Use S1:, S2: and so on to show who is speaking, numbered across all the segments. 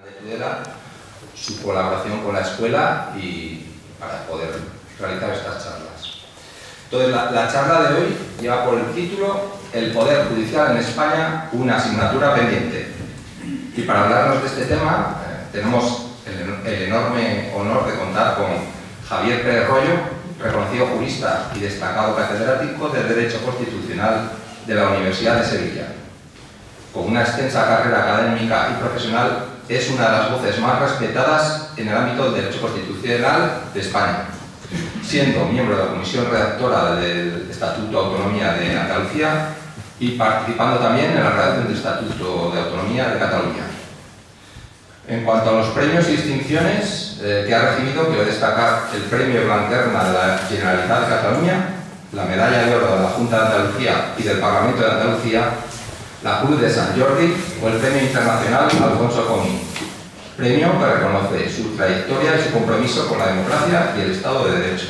S1: de Tudela, su colaboración con la escuela y para poder realizar estas charlas. Entonces, la charla de hoy lleva por el título El Poder Judicial en España, una asignatura pendiente. Y para hablarnos de este tema, tenemos el enorme honor de contar con Javier Pérez Royo, reconocido jurista y destacado catedrático de Derecho Constitucional de la Universidad de Sevilla. Con una extensa carrera académica y profesional, es una de las voces más respetadas en el ámbito del derecho constitucional de España, siendo miembro de la comisión redactora del Estatuto de Autonomía de Andalucía y participando también en la redacción del Estatuto de Autonomía de Cataluña. En cuanto a los premios y distinciones que ha recibido, quiero destacar el Premio Blanquerna de la Generalitat de Cataluña, la Medalla de Oro de la Junta de Andalucía y del Parlamento de Andalucía, la Cruz de Sant Jordi o el Premio Internacional Alfonso Comín, premio que reconoce su trayectoria y su compromiso con la democracia y el Estado de Derecho.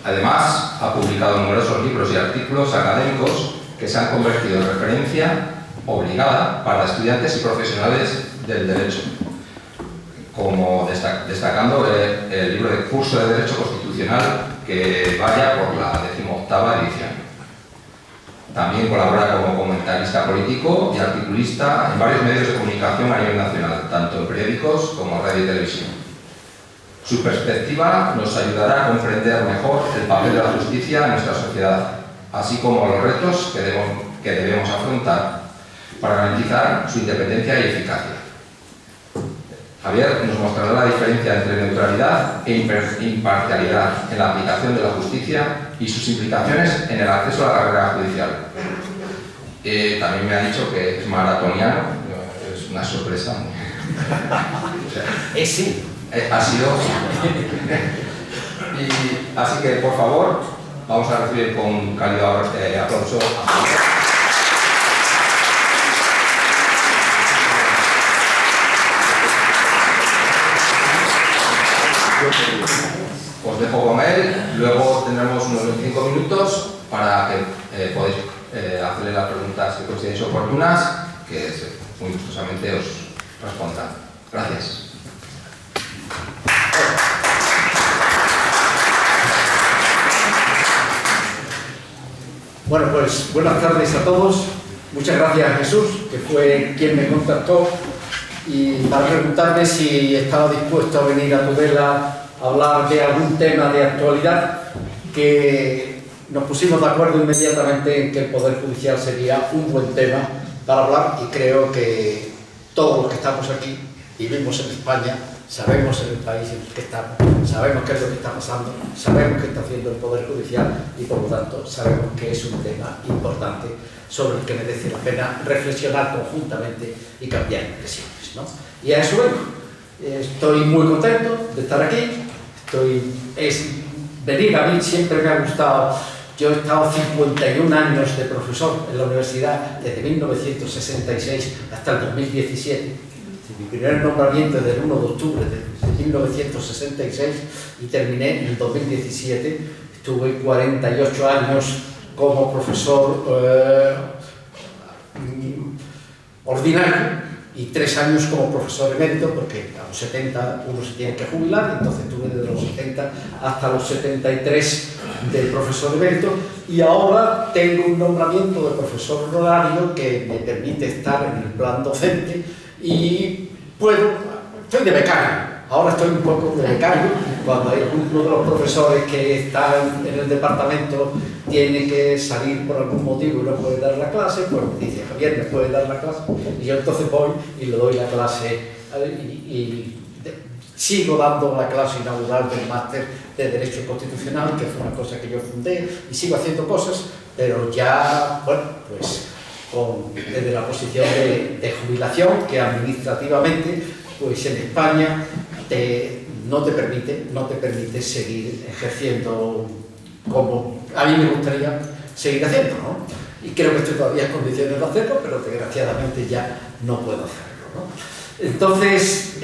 S1: Además, ha publicado numerosos libros y artículos académicos que se han convertido en referencia obligada para estudiantes y profesionales del derecho, como destacando el libro de curso de Derecho Constitucional que vaya por la 18ª edición. También colabora como comentarista político y articulista en varios medios de comunicación a nivel nacional, tanto en periódicos como en radio y televisión. Su perspectiva nos ayudará a comprender mejor el papel de la justicia en nuestra sociedad, así como los retos que debemos afrontar para garantizar su independencia y eficacia. Javier nos mostrará la diferencia entre neutralidad e imparcialidad en la aplicación de la justicia y sus implicaciones en el acceso a la carrera judicial. También me ha dicho que es maratoniano, es una sorpresa.
S2: Sí.
S1: Ha sido. Así que, por favor, vamos a recibir con un cálido aplauso a Javier. Os dejo con él, luego tendremos unos 25 minutos para que podáis hacerle las preguntas que consideréis oportunas, que muy gustosamente os respondan. Gracias.
S2: Bueno, pues buenas tardes a todos. Muchas gracias a Jesús, que fue quien me contactó, y para preguntarme si estaba dispuesto a venir a Tudela a hablar de algún tema de actualidad, que nos pusimos de acuerdo inmediatamente en que el Poder Judicial sería un buen tema para hablar, y creo que todos los que estamos aquí vivimos en España, sabemos en el país en el que estamos, sabemos qué es lo que está pasando, sabemos qué está haciendo el Poder Judicial y por lo tanto sabemos que es un tema importante sobre el que merece la pena reflexionar conjuntamente y cambiar impresiones, ¿no? Y a eso vengo. Estoy muy contento de estar aquí. Venir a mí siempre me ha gustado. Yo he estado 51 años de profesor en la universidad, desde 1966 hasta el 2017. Mi primer nombramiento es del 1 de octubre de 1966 y terminé en el 2017. Estuve 48 años como profesor ordinario y 3 años como profesor emérito, porque a los 70 uno se tiene que jubilar, entonces estuve desde los 70 hasta los 73 de profesor emérito, y ahora tengo un nombramiento de profesor honorario que me permite estar en el plan docente y estoy de becario. Ahora estoy un poco de becario. Cuando hay uno de los profesores que está en el departamento tiene que salir por algún motivo y no puede dar la clase, pues me dice: Javier, ¿me puede dar la clase? Y yo entonces voy y le doy la clase sigo dando la clase inaugural del máster de Derecho Constitucional, que fue una cosa que yo fundé, y sigo haciendo cosas, pero ya, bueno, pues desde la posición de jubilación, que administrativamente, pues en España no te permite seguir ejerciendo como a mí me gustaría seguir haciendo, ¿no? Y creo que estoy todavía en condiciones de hacerlo, pero desgraciadamente ya no puedo hacerlo, ¿no? Entonces,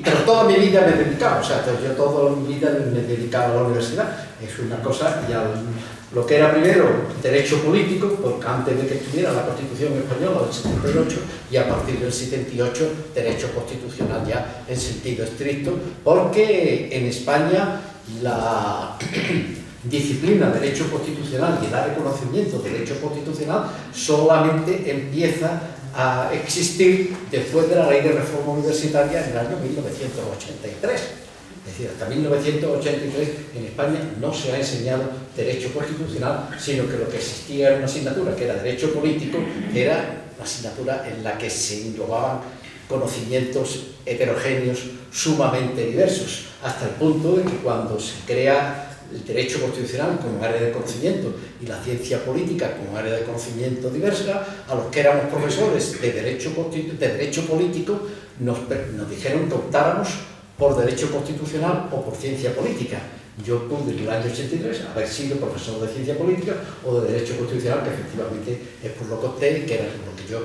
S2: pero toda mi vida me he dedicado, o sea, yo toda mi vida me he dedicado a la universidad. Es una cosa, y lo que era primero derecho político, porque antes de que estuviera la Constitución española del 78, y a partir del 78 derecho constitucional ya en sentido estricto, porque en España la disciplina derecho constitucional y el reconocimiento de derecho constitucional solamente empieza a existir después de la Ley de Reforma Universitaria en el año 1983. Es decir, hasta 1983 en España no se ha enseñado derecho constitucional, sino que lo que existía era una asignatura que era derecho político, que era una asignatura en la que se englobaban conocimientos heterogéneos sumamente diversos, hasta el punto de que cuando se crea el derecho constitucional como área de conocimiento y la ciencia política como área de conocimiento diversa, a los que éramos profesores de derecho político nos dijeron que optáramos por derecho constitucional o por ciencia política. Yo pude en el año 83 haber sido profesor de ciencia política o de derecho constitucional, que efectivamente es por lo que opté, que era lo que yo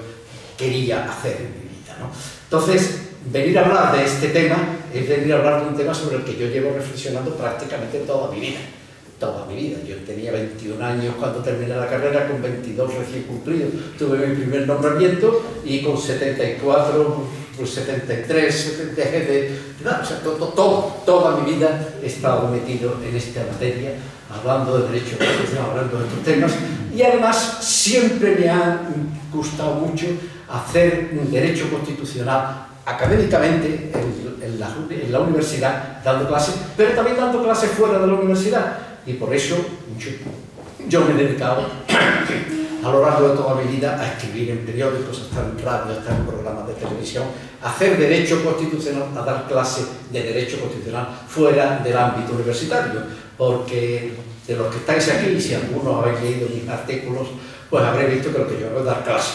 S2: quería hacer en mi vida, ¿no? Entonces, venir a hablar de este tema es venir a hablar de un tema sobre el que yo llevo reflexionando prácticamente toda mi vida. Toda mi vida. Yo tenía 21 años cuando terminé la carrera, con 22 recién cumplidos tuve mi primer nombramiento y con 74, pues 73, o sea, toda mi vida he estado metido en esta materia, hablando de derecho constitucional, hablando de estos temas, y además siempre me ha gustado mucho hacer un derecho constitucional académicamente en la universidad, dando clases, pero también dando clases fuera de la universidad. Y por eso yo me he dedicado a lo largo de toda mi vida a escribir en periódicos, a estar en radio, a estar en programas de televisión, a hacer derecho constitucional, a dar clases de derecho constitucional fuera del ámbito universitario. Porque de los que estáis aquí, si algunos habéis leído mis artículos, pues habréis visto que lo que yo hago es dar clases.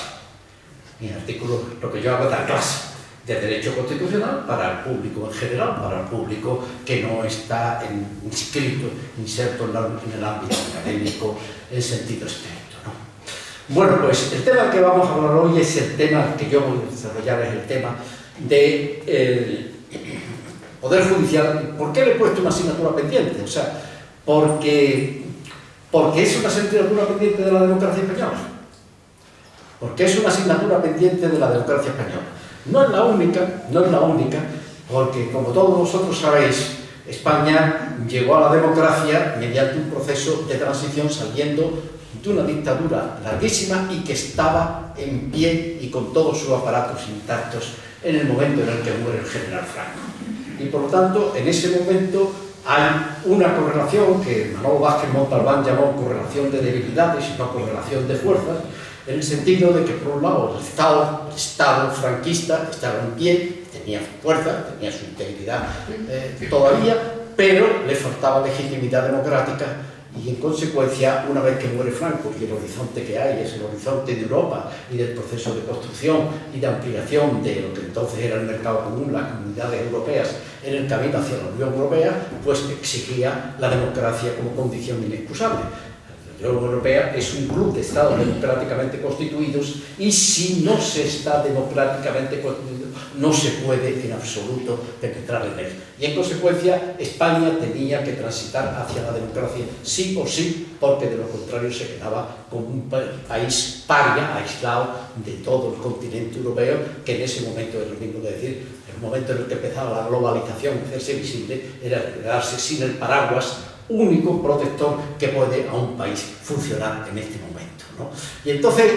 S2: Mis artículos, lo que yo hago es dar clases de derecho constitucional para el público en general, para el público que no está inserto en el ámbito académico en sentido estricto, ¿no? Bueno, pues el tema que vamos a hablar hoy es el tema que yo voy a desarrollar, es el tema del Poder Judicial. ¿Por qué le he puesto una asignatura pendiente? O sea, porque es una asignatura pendiente de la democracia española. Porque es una asignatura pendiente de la democracia española. No es la única, porque como todos vosotros sabéis, España llegó a la democracia mediante un proceso de transición saliendo de una dictadura larguísima y que estaba en pie y con todos sus aparatos intactos en el momento en el que muere el general Franco. Y por lo tanto, en ese momento hay una correlación que Manuel Vázquez Montalbán llamó correlación de debilidades y no correlación de fuerzas, en el sentido de que, por un lado, el Estado franquista estaba en pie, tenía fuerza, tenía su integridad todavía, pero le faltaba legitimidad democrática y, en consecuencia, una vez que muere Franco y el horizonte que hay es el horizonte de Europa y del proceso de construcción y de ampliación de lo que entonces era el mercado común, las comunidades europeas, en el camino hacia la Unión Europea, pues exigía la democracia como condición inexcusable. La Unión Europea es un club de estados democráticamente constituidos y si no se está democráticamente constituido no se puede en absoluto penetrar en él. Y en consecuencia España tenía que transitar hacia la democracia sí o sí, porque de lo contrario se quedaba como un país paria, aislado de todo el continente europeo, que en ese momento es lo mismo que decir, el momento en el que empezaba la globalización a hacerse visible, era quedarse sin el paraguas único protector que puede a un país funcionar en este momento, ¿no? Y entonces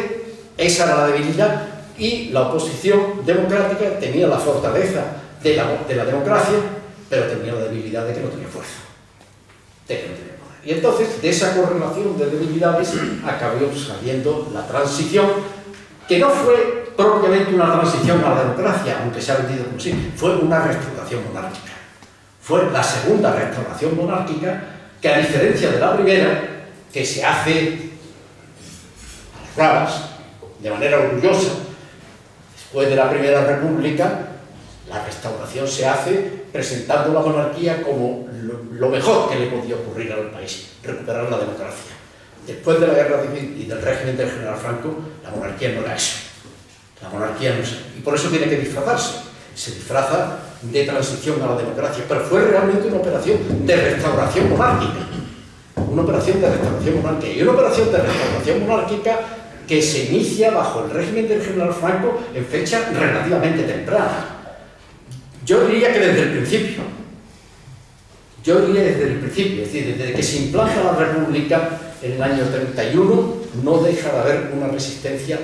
S2: esa era la debilidad y la oposición democrática tenía la fortaleza de la democracia, pero tenía la debilidad de que no tenía fuerza, Y entonces de esa correlación de debilidades acabó saliendo la transición, que no fue propiamente una transición a la democracia, aunque se ha vendido como sí, fue una restauración monárquica. Fue la segunda restauración monárquica, que a diferencia de la primera, que se hace a las bravas, de manera orgullosa, después de la Primera República, la restauración se hace presentando la monarquía como lo mejor que le podía ocurrir al país, recuperar la democracia. Después de la Guerra Civil y del régimen del general Franco, la monarquía no era eso. La monarquía no es eso. Y por eso tiene que disfrazarse. Se disfraza de transición a la democracia, pero fue realmente una operación de restauración monárquica. una operación de restauración monárquica, y una operación de restauración monárquica que se inicia bajo el régimen del general Franco en fecha relativamente temprana. Yo diría que desde el principio. Es decir, desde que se implanta la República en el año 31, no deja de haber una resistencia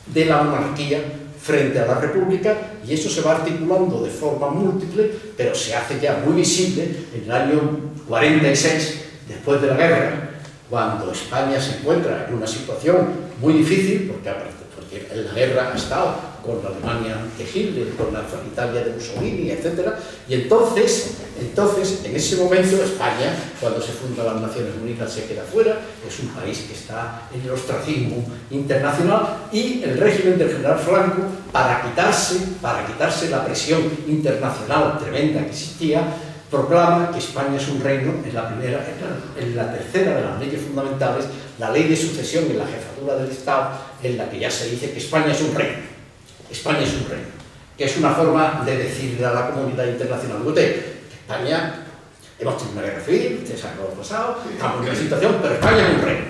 S2: de la monarquía frente a la República, y eso se va articulando de forma múltiple, pero se hace ya muy visible en el año 46, después de la guerra, cuando España se encuentra en una situación muy difícil, porque en la guerra ha estado con la Alemania de Hitler, con la Italia de Mussolini, etc. Y entonces, en ese momento, España, cuando se funda las Naciones Unidas, se queda fuera, es un país que está en el ostracismo internacional, y el régimen del general Franco, para quitarse la presión internacional tremenda que existía, proclama que España es un reino en la tercera de las leyes fundamentales, la ley de sucesión en la jefatura del Estado, en la que ya se dice que España es un reino. España es un reino, que es una forma de decirle a la comunidad internacional: España, hemos tenido una guerra civil, ustedes saben lo pasado, estamos en una situación, pero España es un reino,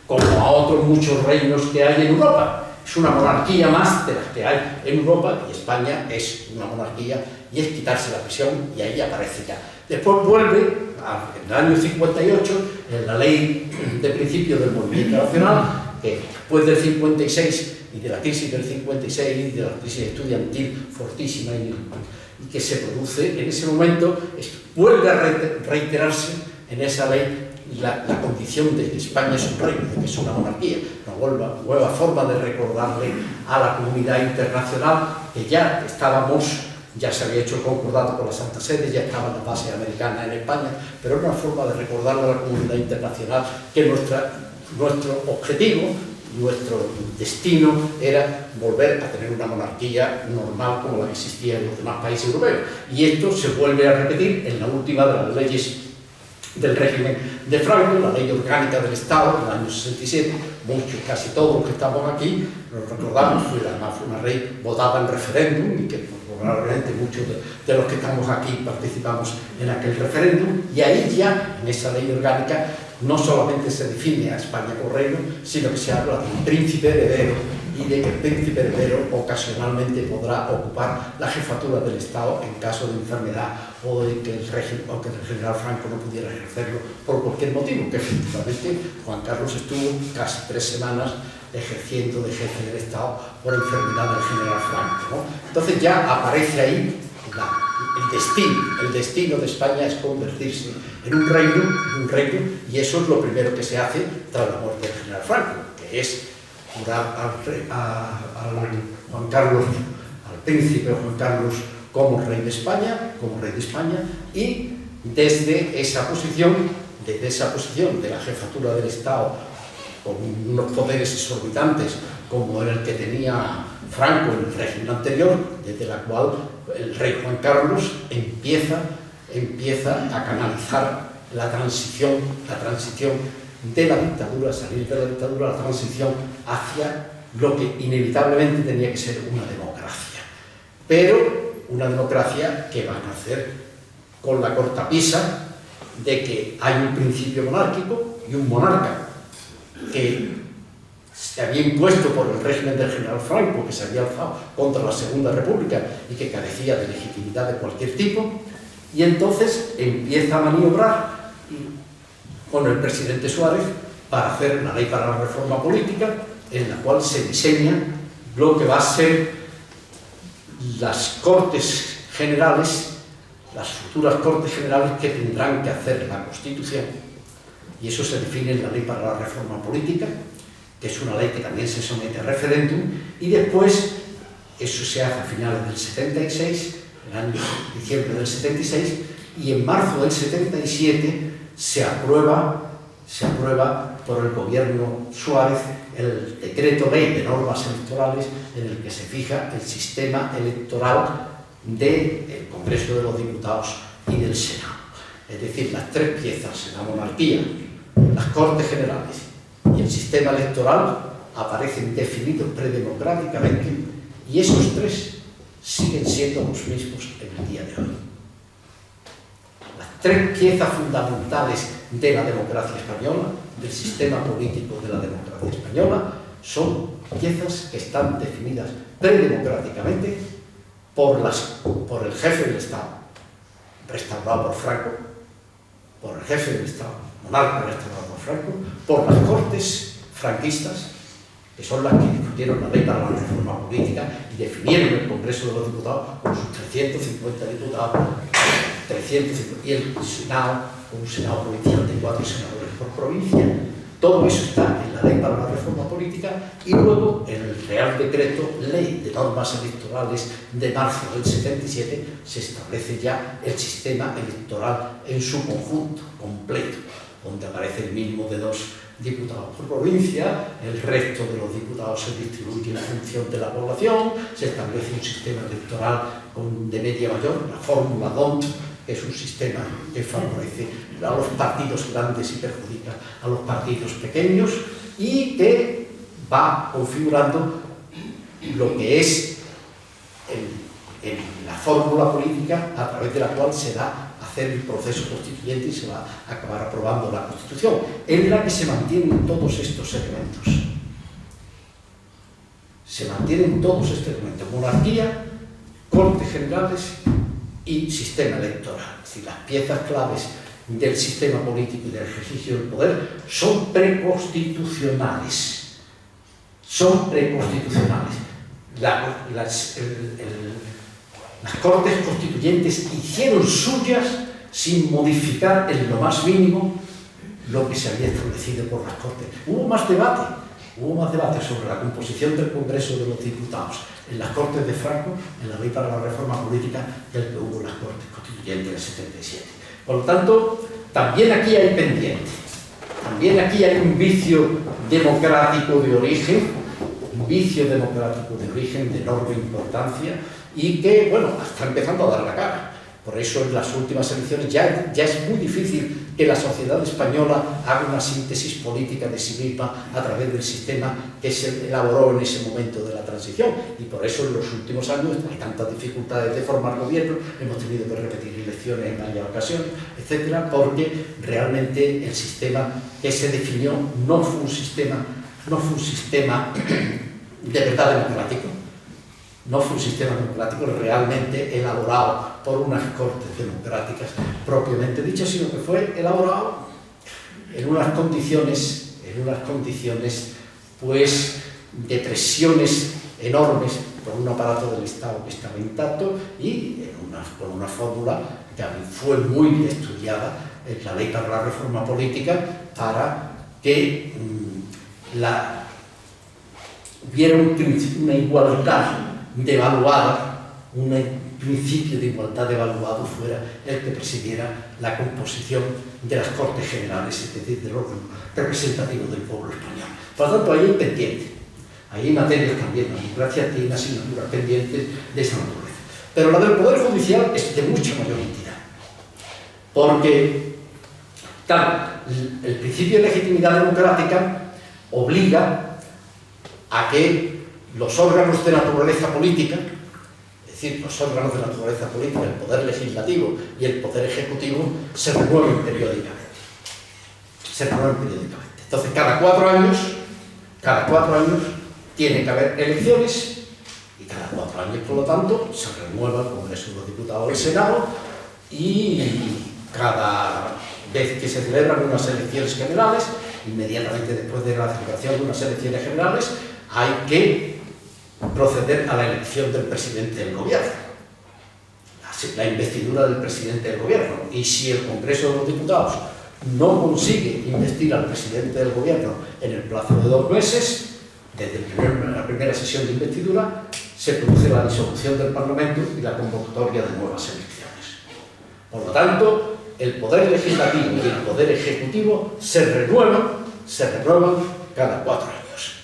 S2: como a otros muchos reinos que hay en Europa. Es una monarquía más de las que hay en Europa, y España es una monarquía, y es quitarse la presión, y ahí aparece ya. Después vuelve, en el año 58, en la ley de principio del movimiento nacional, que después del 56 y de la crisis del 56 y de la crisis estudiantil fortísima y que se produce en ese momento, vuelve a reiterarse en esa ley la condición de que España es un reino, de que es una monarquía, una nueva forma de recordarle a la comunidad internacional que ya se había hecho el concordado con la Santa Sede, ya estaban las bases americanas en España, pero era una forma de recordarle a la comunidad internacional que nuestro objetivo, nuestro destino era volver a tener una monarquía normal como la que existía en los demás países europeos. Y esto se vuelve a repetir en la última de las leyes del régimen de Franco, la ley orgánica del Estado, en el año 67. Casi todos los que estamos aquí nos recordamos, además fue una ley votada en referéndum, y que probablemente muchos de los que estamos aquí participamos en aquel referéndum, y ahí ya, en esa ley orgánica, no solamente se define a España como reino, sino que se habla de un príncipe heredero, y de que el príncipe heredero ocasionalmente podrá ocupar la jefatura del Estado en caso de enfermedad, o de que el general Franco no pudiera ejercerlo por cualquier motivo, que efectivamente Juan Carlos estuvo casi 3 semanas ejerciendo de jefe del Estado por enfermedad del general Franco, ¿no? Entonces ya aparece ahí el destino de España es convertirse en un reino, y eso es lo primero que se hace tras la muerte del general Franco, que es jurar al príncipe Juan Carlos como rey de España, y desde esa posición de la jefatura del Estado, con unos poderes exorbitantes como era el que tenía Franco en el régimen anterior, desde la cual el rey Juan Carlos empieza a canalizar la transición de la dictadura, salir de la dictadura, la transición hacia lo que inevitablemente tenía que ser una democracia. Pero una democracia que va a nacer con la cortapisa de que hay un principio monárquico y un monarca que se había impuesto por el régimen del general Franco, que se había alzado contra la Segunda República y que carecía de legitimidad de cualquier tipo, y entonces empieza a maniobrar con el presidente Suárez para hacer la ley para la reforma política, en la cual se diseña lo que va a ser las Cortes Generales, las futuras Cortes Generales que tendrán que hacer la Constitución, y eso se define en la ley para la reforma política, que es una ley que también se somete a referéndum, y después eso se hace a finales del 76, el año diciembre del 76, y en marzo del 77 se aprueba por el gobierno Suárez el decreto ley de normas electorales en el que se fija el sistema electoral del Congreso de los Diputados y del Senado. Es decir, las 3 piezas, la monarquía, las Cortes Generales y el sistema electoral, aparecen definidos predemocráticamente, y esos 3 siguen siendo los mismos en el día de hoy. tres piezas fundamentales de la democracia española, del sistema político de la democracia española, son piezas que están definidas predemocráticamente por el jefe del Estado, restaurado por Franco, por el jefe del Estado, monarca restaurado por Franco, por las Cortes franquistas, que son las que discutieron la ley para la reforma política y definieron el Congreso de los Diputados con sus 350 diputados, 350, y el Senado, un Senado provincial de 4 senadores por provincia. Todo eso está en la ley para la reforma política y luego en el Real Decreto Ley de Normas Electorales de marzo del 77 se establece ya el sistema electoral en su conjunto, completo, donde aparece el mínimo de 2 diputados por provincia, el resto de los diputados se distribuye en función de la población, se establece un sistema electoral de media mayor, la fórmula D'Hondt, que es un sistema que favorece a los partidos grandes y perjudica a los partidos pequeños y que va configurando lo que es la fórmula política a través de la cual se da hacer el proceso constituyente y se va a acabar aprobando la Constitución, en la que se mantienen todos estos elementos. Se mantienen todos estos elementos: monarquía, Cortes Generales y sistema electoral. Es decir, las piezas claves del sistema político y del ejercicio del poder son preconstitucionales. Son preconstitucionales. Las Cortes Constituyentes hicieron suyas, sin modificar en lo más mínimo lo que se había establecido por las Cortes. Hubo más debate sobre la composición del Congreso de los Diputados en las Cortes de Franco, en la ley para la reforma política, del que hubo en las Cortes Constituyentes del 77. Por lo tanto, también aquí hay pendiente, también aquí hay un vicio democrático de origen, de enorme importancia, y que, bueno, está empezando a dar la cara. Por eso en las últimas elecciones ya es muy difícil que la sociedad española haga una síntesis política de sí misma a través del sistema que se elaboró en ese momento de la transición. Y por eso en los últimos años hay tantas dificultades de formar gobierno, hemos tenido que repetir elecciones en varias ocasiones, etcétera, porque realmente el sistema que se definió no fue un sistema de verdad democrático. No fue un sistema democrático realmente elaborado por unas Cortes democráticas propiamente dichas, sino que fue elaborado en unas condiciones pues de presiones enormes por un aparato del Estado que estaba intacto y con una fórmula que fue muy estudiada en la ley para la reforma política para que hubiera una igualdad devaluada, un principio de igualdad devaluado fuera el que presidiera la composición de las Cortes Generales, es decir, del órgano representativo del pueblo español. Por lo tanto, ahí hay pendiente, ahí hay materias también, la democracia tiene asignaturas pendientes de esa naturaleza. Pero la del Poder Judicial es de mucha mayor entidad, porque el principio de legitimidad democrática obliga a que los órganos de naturaleza política, es decir, los órganos de naturaleza política, el poder legislativo y el poder ejecutivo, se renueven periódicamente. Entonces, cada 4 años tiene que haber elecciones y cada 4 años, por lo tanto, se renueva el Congreso de los Diputados del Senado y cada vez que se celebran unas elecciones generales, inmediatamente después de la celebración de unas elecciones generales, hay que proceder a la elección del presidente del gobierno, la investidura del presidente del gobierno. Y si el Congreso de los Diputados no consigue investir al presidente del gobierno en el plazo de 2 meses, desde la primera sesión de investidura, se produce la disolución del Parlamento y la convocatoria de nuevas elecciones. Por lo tanto, el poder legislativo y el poder ejecutivo se renuevan cada 4 años.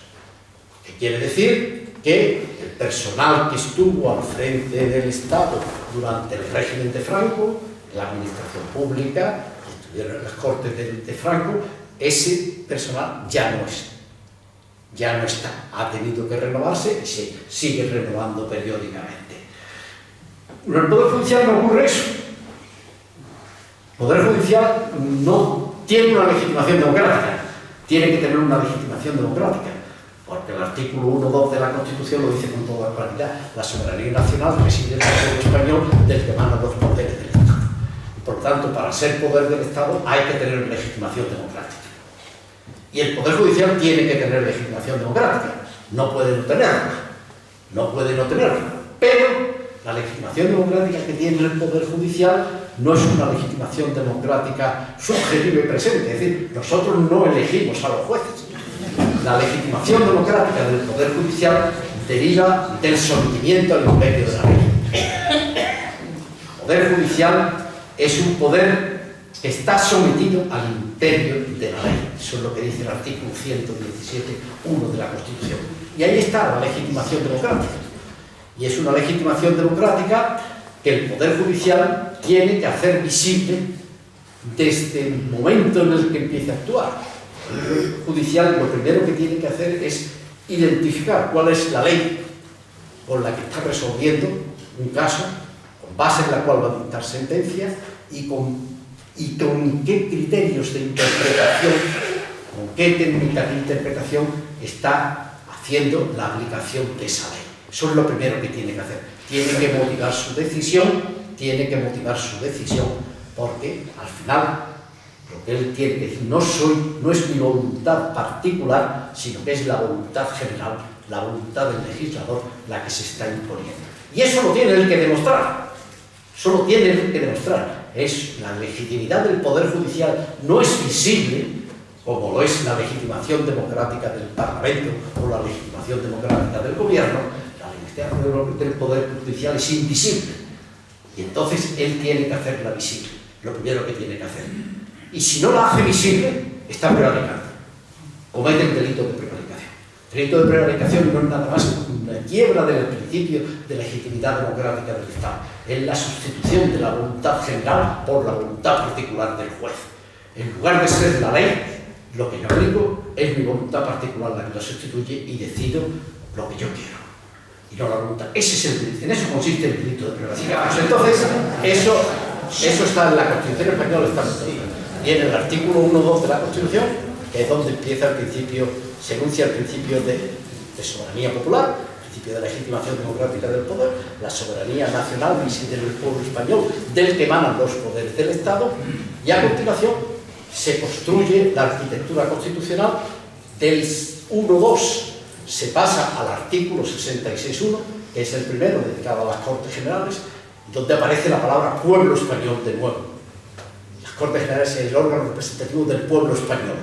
S2: ¿Qué quiere decir? Que el personal que estuvo al frente del Estado durante el régimen de Franco, la administración pública, que estuvieron en las Cortes de Franco, ese personal ya no está, ha tenido que renovarse y se sigue renovando periódicamente. En el Poder Judicial no ocurre eso. El Poder Judicial no tiene una legitimación democrática, tiene que tener una legitimación democrática, porque el artículo 1.2 de la Constitución lo dice con toda claridad: la soberanía nacional reside en el pueblo español, del que emanan los poderes del Estado. Y por tanto, para ser poder del Estado hay que tener legitimación democrática. Y el Poder Judicial tiene que tener legitimación democrática, no puede no tenerla, pero la legitimación democrática que tiene el Poder Judicial no es una legitimación democrática subjetiva y presente, es decir, nosotros no elegimos a los jueces. La legitimación democrática del Poder Judicial deriva del sometimiento al imperio de la ley. El Poder Judicial es un poder que está sometido al imperio de la ley. Eso es lo que dice el artículo 117.1 de la Constitución. Y ahí está la legitimación democrática. Y es una legitimación democrática que el Poder Judicial tiene que hacer visible desde el momento en el que empieza a actuar. El Poder Judicial lo primero que tiene que hacer es identificar cuál es la ley con la que está resolviendo un caso, con base en la cual va a dictar sentencia y con qué criterios de interpretación, con qué técnicas de interpretación está haciendo la aplicación de esa ley. Eso es lo primero que tiene que hacer. Tiene que motivar su decisión, porque al final lo que él tiene que decir no es mi voluntad particular, sino que es la voluntad general, la voluntad del legislador la que se está imponiendo. Y eso lo tiene él que demostrar. Es la legitimidad del Poder Judicial no es visible, como lo es la legitimación democrática del Parlamento o la legitimación democrática del Gobierno. La legitimación del Poder Judicial es invisible. Y entonces él tiene que hacerla visible, lo primero que tiene que hacer. Y si no la hace visible, está prevaricando. Comete el delito de prevaricación. El delito de prevaricación no es nada más que una quiebra del principio de legitimidad democrática del Estado. Es la sustitución de la voluntad general por la voluntad particular del juez. En lugar de ser la ley, lo que yo aplico es mi voluntad particular la que la sustituye y decido lo que yo quiero. Y no la voluntad. En eso consiste el delito de prevaricación. Pues entonces, eso está en la Constitución española, está y en el artículo 1.2 de la Constitución, que es donde empieza el principio, se enuncia el principio de soberanía popular, el principio de legitimación democrática del poder, la soberanía nacional reside en el pueblo español, del que emanan los poderes del Estado, y a continuación se construye la arquitectura constitucional. Del 1.2 se pasa al artículo 66.1, que es el primero dedicado a las Cortes Generales, donde aparece la palabra pueblo español de nuevo. Las Cortes Generales es el órgano representativo del pueblo español.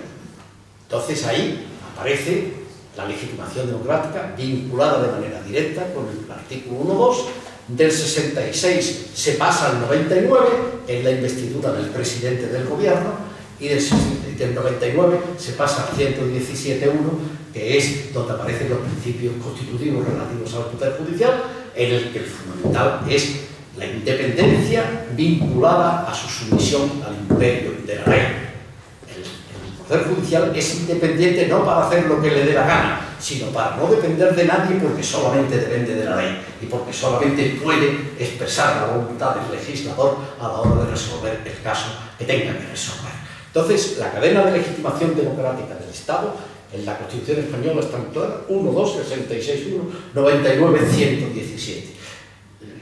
S2: Entonces ahí aparece la legitimación democrática vinculada de manera directa con el artículo 1.2. Del 66 se pasa al 99, en la investidura del presidente del gobierno, y del 99 se pasa al 117.1, que es donde aparecen los principios constitutivos relativos al Poder Judicial, en el que el fundamental es la independencia vinculada a su sumisión al imperio de la ley. El Poder Judicial es independiente no para hacer lo que le dé la gana, sino para no depender de nadie, porque solamente depende de la ley y porque solamente puede expresar la voluntad del legislador a la hora de resolver el caso que tenga que resolver. Entonces, la cadena de legitimación democrática del Estado en la Constitución española está clara: 1, 2, 66, 1, 99, 117.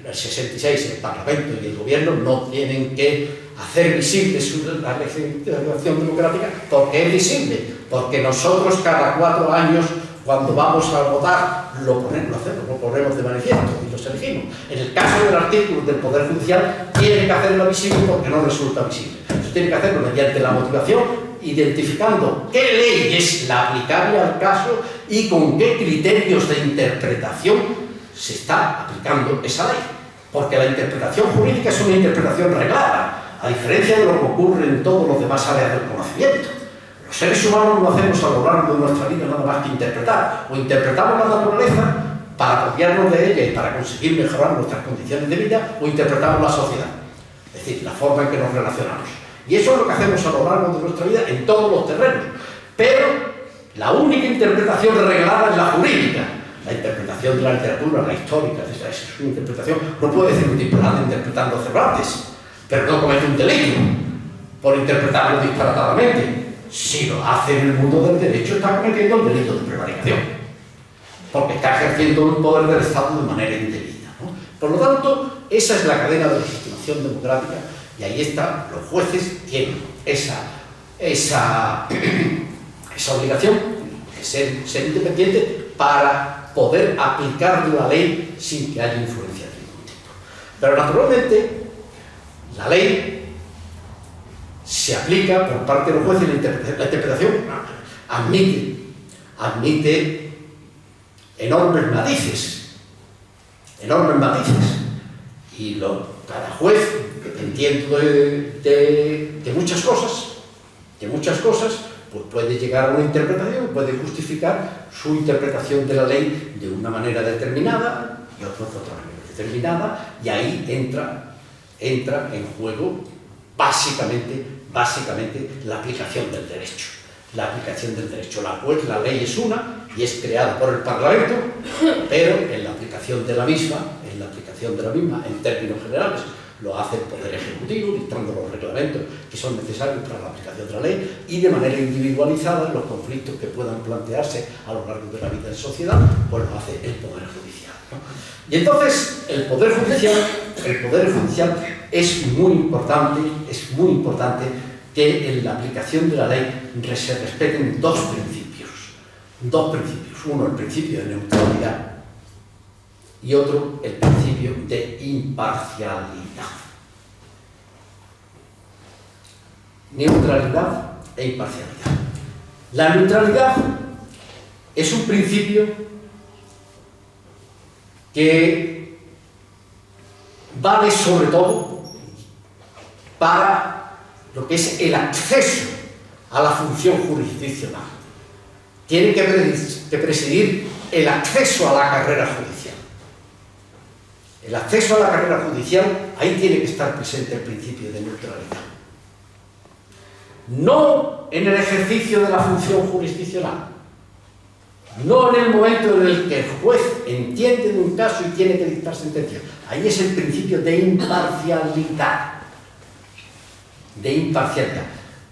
S2: El 66, el Parlamento y el Gobierno no tienen que hacer visible la legitimación democrática, porque es visible, porque nosotros cada 4 años, cuando vamos a votar, lo ponemos de manifiesto y los elegimos. En el caso del artículo del Poder Judicial, tiene que hacerlo visible porque no resulta visible. Eso tiene que hacerlo mediante la motivación, identificando qué ley es la aplicable al caso y con qué criterios de interpretación se está aplicando esa ley. Porque la interpretación jurídica es una interpretación reglada, a diferencia de lo que ocurre en todas las demás áreas del conocimiento. Los seres humanos no hacemos a lo largo de nuestra vida nada más que interpretar. O interpretamos la naturaleza para apropiarnos de ella y para conseguir mejorar nuestras condiciones de vida, o interpretamos la sociedad, es decir, la forma en que nos relacionamos. Y eso es lo que hacemos a lo largo de nuestra vida en todos los terrenos. Pero la única interpretación reglada es la jurídica. La interpretación de la literatura, la histórica, esa es una interpretación. No puede decir un tipo interpretando Cervantes, pero no comete un delito. por interpretarlo disparatadamente. Si lo hace en el mundo del derecho, está cometiendo el delito de prevaricación, porque está ejerciendo un poder del Estado de manera indebida, ¿no? Por lo tanto, esa es la cadena de legitimación democrática, y ahí está, los jueces tienen esa obligación de ser independientes para poder aplicar la ley sin que haya influencia de ningún tipo. Pero naturalmente, la ley se aplica por parte de los jueces. La interpretación admite enormes matices, y cada juez, dependiendo de muchas cosas, pues puede llegar a una interpretación, puede justificar su interpretación de la ley de una manera determinada y otro de otra manera determinada, y ahí entra en juego básicamente la aplicación del derecho. La ley es una y es creada por el Parlamento, pero en la aplicación de la misma, en términos generales, lo hace el Poder Ejecutivo, dictando los reglamentos que son necesarios para la aplicación de la ley, y de manera individualizada los conflictos que puedan plantearse a lo largo de la vida en sociedad, pues lo hace el Poder Judicial, ¿no? Y entonces el Poder Judicial es muy importante que en la aplicación de la ley se respeten dos principios. Uno, el principio de neutralidad, y otro, el principio de imparcialidad. Neutralidad e imparcialidad. La neutralidad es un principio que vale sobre todo para lo que es el acceso a la función jurisdiccional. Tiene que presidir el acceso a la carrera judicial. El acceso a la carrera judicial, ahí tiene que estar presente el principio de neutralidad. No en el ejercicio de la función jurisdiccional, no en el momento en el que el juez entiende de un caso y tiene que dictar sentencia. Ahí es el principio de imparcialidad.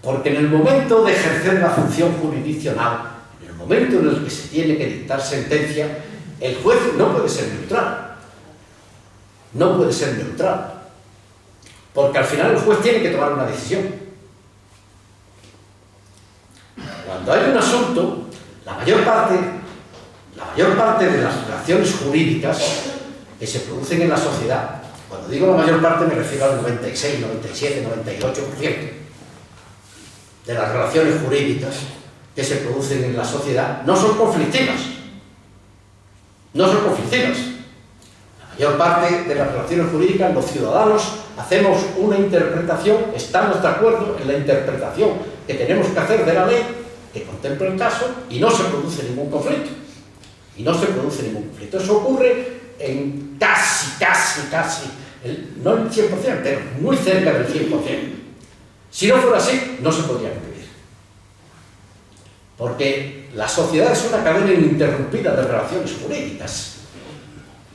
S2: Porque en el momento de ejercer la función jurisdiccional, en el momento en el que se tiene que dictar sentencia, el juez no puede ser neutral. Porque al final el juez tiene que tomar una decisión. Cuando hay un asunto, la mayor parte de las relaciones jurídicas que se producen en la sociedad, cuando digo la mayor parte me refiero al 96, 97, 98% de las relaciones jurídicas que se producen en la sociedad, no son conflictivas. La mayor parte de las relaciones jurídicas, los ciudadanos hacemos una interpretación, estamos de acuerdo en la interpretación que tenemos que hacer de la ley que contempla el caso, y no se produce ningún conflicto. Eso ocurre en casi, no el 100%, pero muy cerca del 100%. Si no fuera así, no se podría vivir. Porque la sociedad es una cadena ininterrumpida de relaciones jurídicas.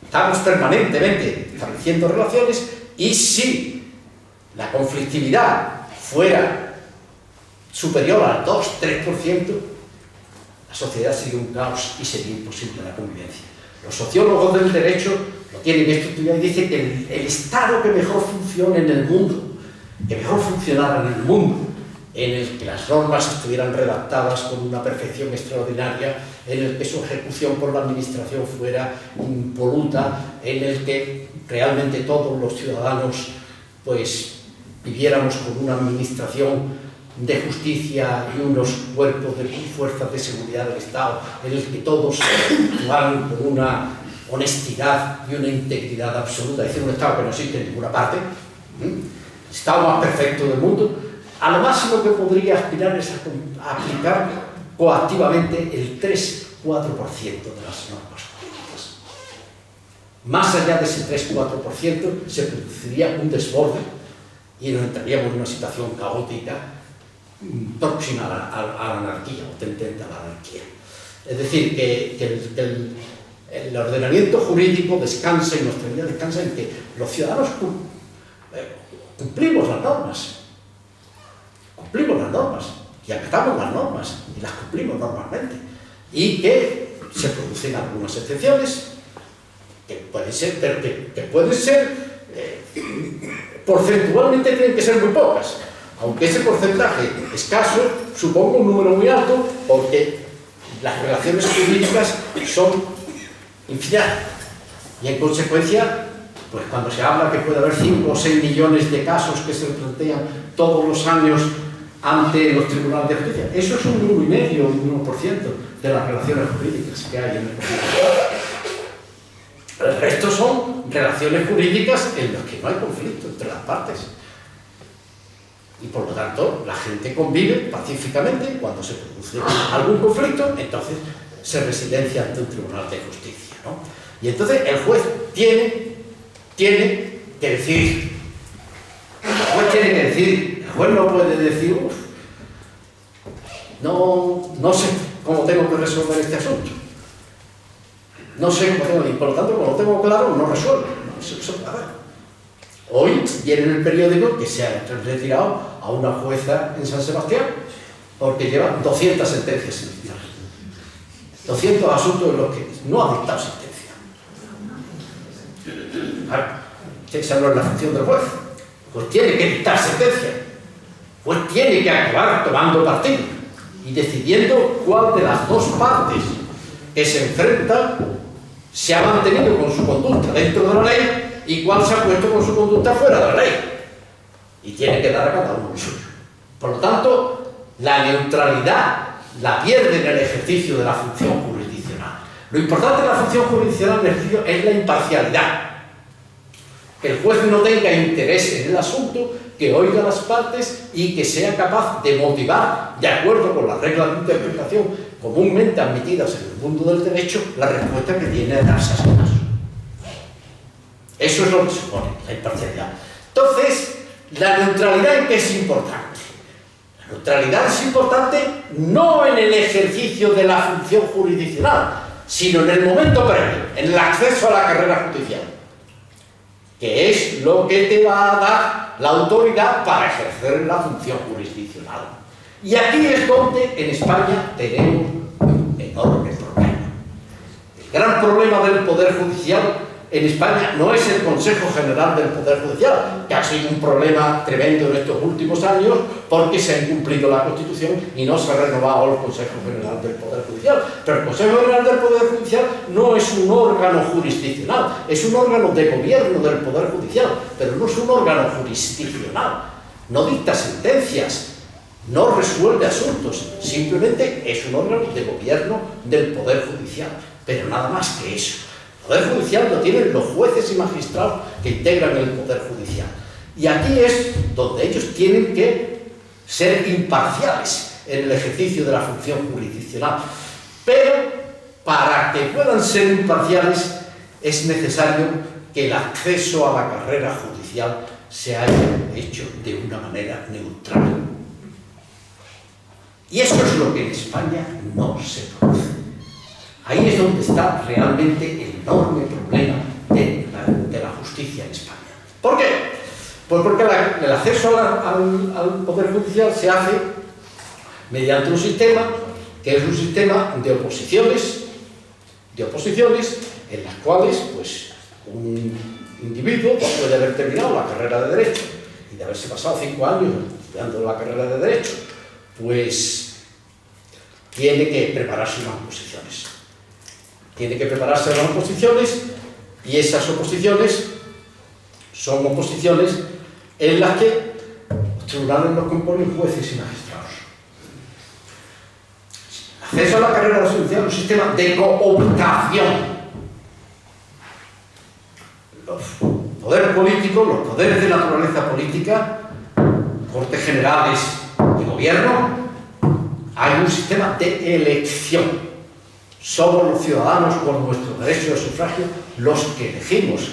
S2: Estamos permanentemente estableciendo relaciones, y si la conflictividad fuera superior al 2-3%, la sociedad sería un caos y sería imposible la convivencia. Los sociólogos del derecho lo tienen esto estudiado y dicen que el Estado que mejor funcione en el mundo, que mejor funcionara en el mundo, en el que las normas estuvieran redactadas con una perfección extraordinaria, en el que su ejecución por la administración fuera impoluta, en el que realmente todos los ciudadanos pues viviéramos con una administración de justicia y unos cuerpos de fuerzas de seguridad del Estado, en el que todos actuaran con una honestidad y una integridad absoluta, es decir, un Estado que no existe en ninguna parte, el Estado más perfecto del mundo. A lo máximo que podría aspirar es a aplicar coactivamente el 3-4% de las normas jurídicas. Más allá de ese 3-4% se produciría un desborde y nos entraríamos en una situación caótica próxima a la anarquía, o tendente a la anarquía. Es decir, que el ordenamiento jurídico descansa, y nuestra vida descansa en que los ciudadanos cumplimos las normas. cumplimos las normas y acatamos las normas y las cumplimos normalmente, y que se producen algunas excepciones que pueden ser, pero que pueden ser porcentualmente tienen que ser muy pocas, aunque ese porcentaje escaso suponga un número muy alto, porque las relaciones jurídicas son infinitas y en consecuencia, pues cuando se habla que puede haber 5 o 6 millones de casos que se plantean todos los años ante los tribunales de justicia, eso es un 1,5 o un 1% de las relaciones jurídicas que hay en el país. El resto son relaciones jurídicas en las que no hay conflicto entre las partes. Y por lo tanto, la gente convive pacíficamente. Cuando se produce algún conflicto, entonces se residencia ante un tribunal de justicia, ¿no? Y entonces el juez tiene que decidir. El juez tiene que decidir. El juez no puede decir, no sé cómo tengo que resolver este asunto. No sé cómo tengo, y por lo tanto, como lo tengo claro, no resuelvo. Hoy viene en el periódico que se ha retirado a una jueza en San Sebastián porque lleva 200 sentencias en dictar. 200 asuntos en los que no ha dictado sentencia. Claro, esa no es la función del juez. Pues tiene que dictar sentencia. Pues tiene que actuar tomando partido y decidiendo cuál de las dos partes que se enfrentan se ha mantenido con su conducta dentro de la ley y cuál se ha puesto con su conducta fuera de la ley. Y tiene que dar a cada uno lo suyo. Por lo tanto, la neutralidad la pierde en el ejercicio de la función jurisdiccional. Lo importante de la función jurisdiccional en el ejercicio es la imparcialidad. Que el juez no tenga interés en el asunto, que oiga las partes y que sea capaz de motivar, de acuerdo con las reglas de interpretación comúnmente admitidas en el mundo del derecho, la respuesta que tiene a darse a ese caso. Eso es lo que supone la imparcialidad. Entonces, ¿la neutralidad en qué es importante? La neutralidad es importante no en el ejercicio de la función jurisdiccional, sino en el momento previo, en el acceso a la carrera judicial, que es lo que te va a dar la autoridad para ejercer la función jurisdiccional. Y aquí es donde en España tenemos un enorme problema. El gran problema del Poder Judicial en España no es el Consejo General del Poder Judicial, que ha sido un problema tremendo en estos últimos años porque se ha incumplido la Constitución y no se ha renovado el Consejo General del Poder Judicial. Pero el Consejo General del Poder Judicial no es un órgano jurisdiccional, es un órgano de gobierno del Poder Judicial, pero no es un órgano jurisdiccional. No dicta sentencias, no resuelve asuntos, simplemente es un órgano de gobierno del Poder Judicial, pero nada más que eso. El Poder Judicial lo tienen los jueces y magistrados que integran el Poder Judicial. Y aquí es donde ellos tienen que ser imparciales en el ejercicio de la función jurisdiccional. Pero para que puedan ser imparciales es necesario que el acceso a la carrera judicial se haya hecho de una manera neutral. Y eso es lo que en España no se produce. Ahí es donde está realmente el enorme problema de la justicia en España. ¿Por qué? Pues porque el acceso al Poder Judicial se hace mediante un sistema que es un sistema de oposiciones en las cuales pues, un individuo después de haber terminado la carrera de Derecho y de haberse pasado 5 años estudiando la carrera de Derecho, pues tiene que prepararse unas oposiciones. Tiene que prepararse unas oposiciones y esas oposiciones son oposiciones en las que los tribunales los componen jueces y magistrados. Acceso a la carrera judicial es un sistema de cooptación. Los poderes políticos, los poderes de naturaleza política, Cortes Generales y Gobierno, hay un sistema de elección. Somos los ciudadanos, con nuestro derecho de sufragio, los que elegimos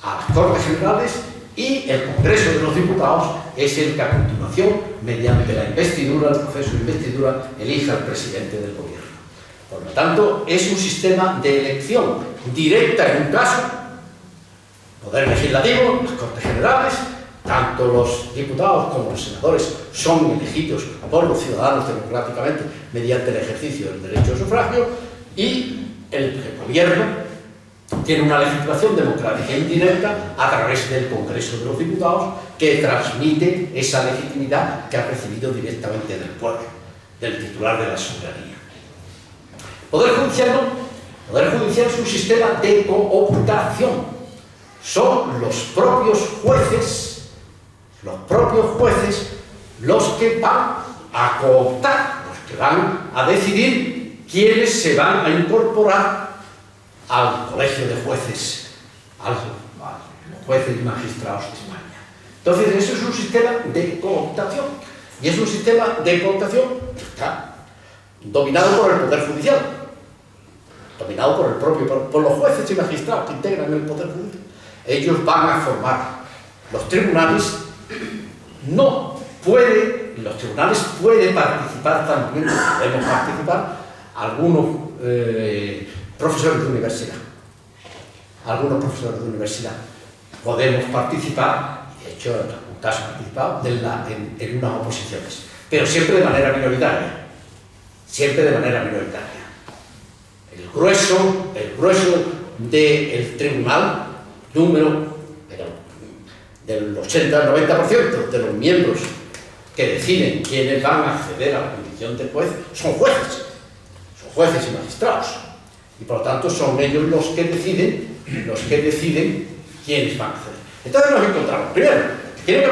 S2: a las Cortes Generales y el Congreso de los Diputados es el que a continuación, mediante la investidura, el proceso de investidura, elija al presidente del Gobierno. Por lo tanto, es un sistema de elección directa en un caso, Poder Legislativo, las Cortes Generales, Tanto los diputados como los senadores son elegidos por los ciudadanos democráticamente mediante el ejercicio del derecho de sufragio, y el gobierno tiene una legitimación democrática indirecta a través del Congreso de los Diputados, que transmite esa legitimidad que ha recibido directamente del pueblo, del titular de la soberanía. Poder judicial no. Poder judicial es un sistema de cooptación. Son los propios jueces los que van a cooptar, los que van a decidir quiénes se van a incorporar al colegio de jueces, a los jueces y magistrados de España. Entonces, eso es un sistema de cooptación, y es un sistema de cooptación que está dominado por el Poder Judicial, dominado por los jueces y magistrados que integran el Poder Judicial. Ellos van a formar los tribunales. Los tribunales pueden participar también, podemos participar algunos profesores de universidad. Podemos participar, y de hecho en algún caso he participado, en unas oposiciones, pero siempre de manera minoritaria. El grueso del tribunal, del 80 al 90% de los miembros que deciden quiénes van a acceder a la condición de juez, son jueces y magistrados, y por lo tanto son ellos los que deciden quiénes van a acceder. Entonces nos encontramos, primero, tienen que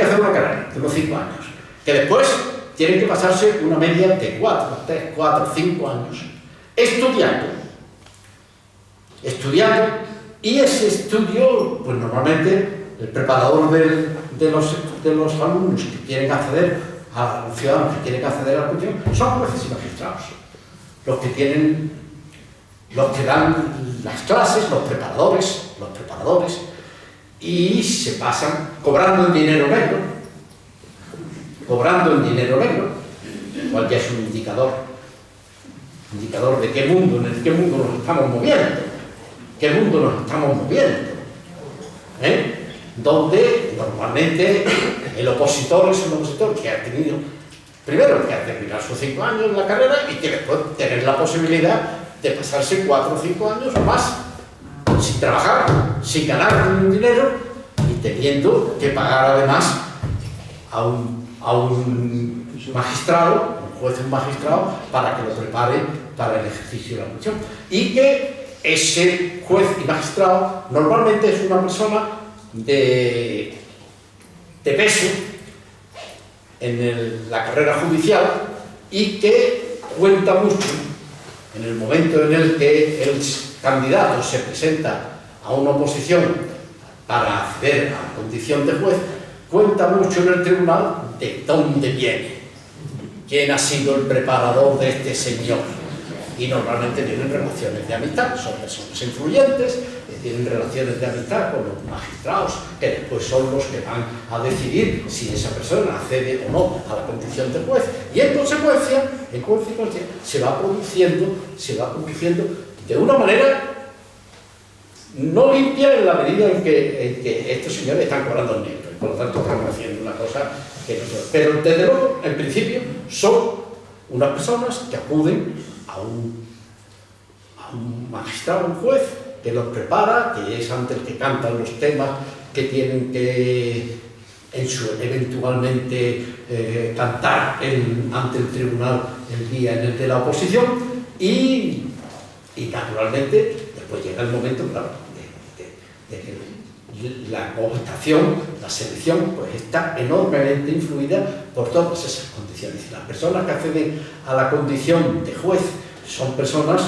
S2: hacer una carrera de unos 5 años, que después tienen que pasarse una media de 3, 4, 5 años estudiando, y ese estudio, pues normalmente el preparador de los alumnos que quieren acceder, a los ciudadanos que quieren acceder a la cuestión, son jueces y magistrados, los que dan las clases, los preparadores, y se pasan cobrando en dinero negro, cual ya es un indicador de en qué mundo nos estamos moviendo. Donde normalmente el opositor es un opositor que ha tenido, primero, que ha terminado sus 5 años en la carrera, y que después tener la posibilidad de pasarse 4 o 5 años o más sin trabajar, sin ganar ningún dinero, y teniendo que pagar además a un magistrado, un juez y un magistrado, para que lo prepare para el ejercicio de la función. Y que ese juez y magistrado normalmente es una persona de peso en la carrera judicial, y que cuenta mucho en el momento en el que el candidato se presenta a una oposición para acceder a la condición de juez, cuenta mucho en el tribunal de dónde viene, quién ha sido el preparador de este señor. Y normalmente tienen relaciones de amistad, son personas influyentes, tienen relaciones de amistad con los magistrados, que después son los que van a decidir si esa persona accede o no a la condición de juez, y en consecuencia se va produciendo de una manera no limpia, en la medida en que estos señores están cobrando en negro, y por lo tanto están haciendo una cosa que no son. Pero desde luego, en principio, son unas personas que acuden a un magistrado, un juez, que los prepara, que es ante el que cantan los temas que tienen que eventualmente cantar ante el tribunal el día en el de la oposición, y naturalmente después llega el momento, claro, de que la cooptación, la selección, pues está enormemente influida por todas esas condiciones. Las personas que acceden a la condición de juez son personas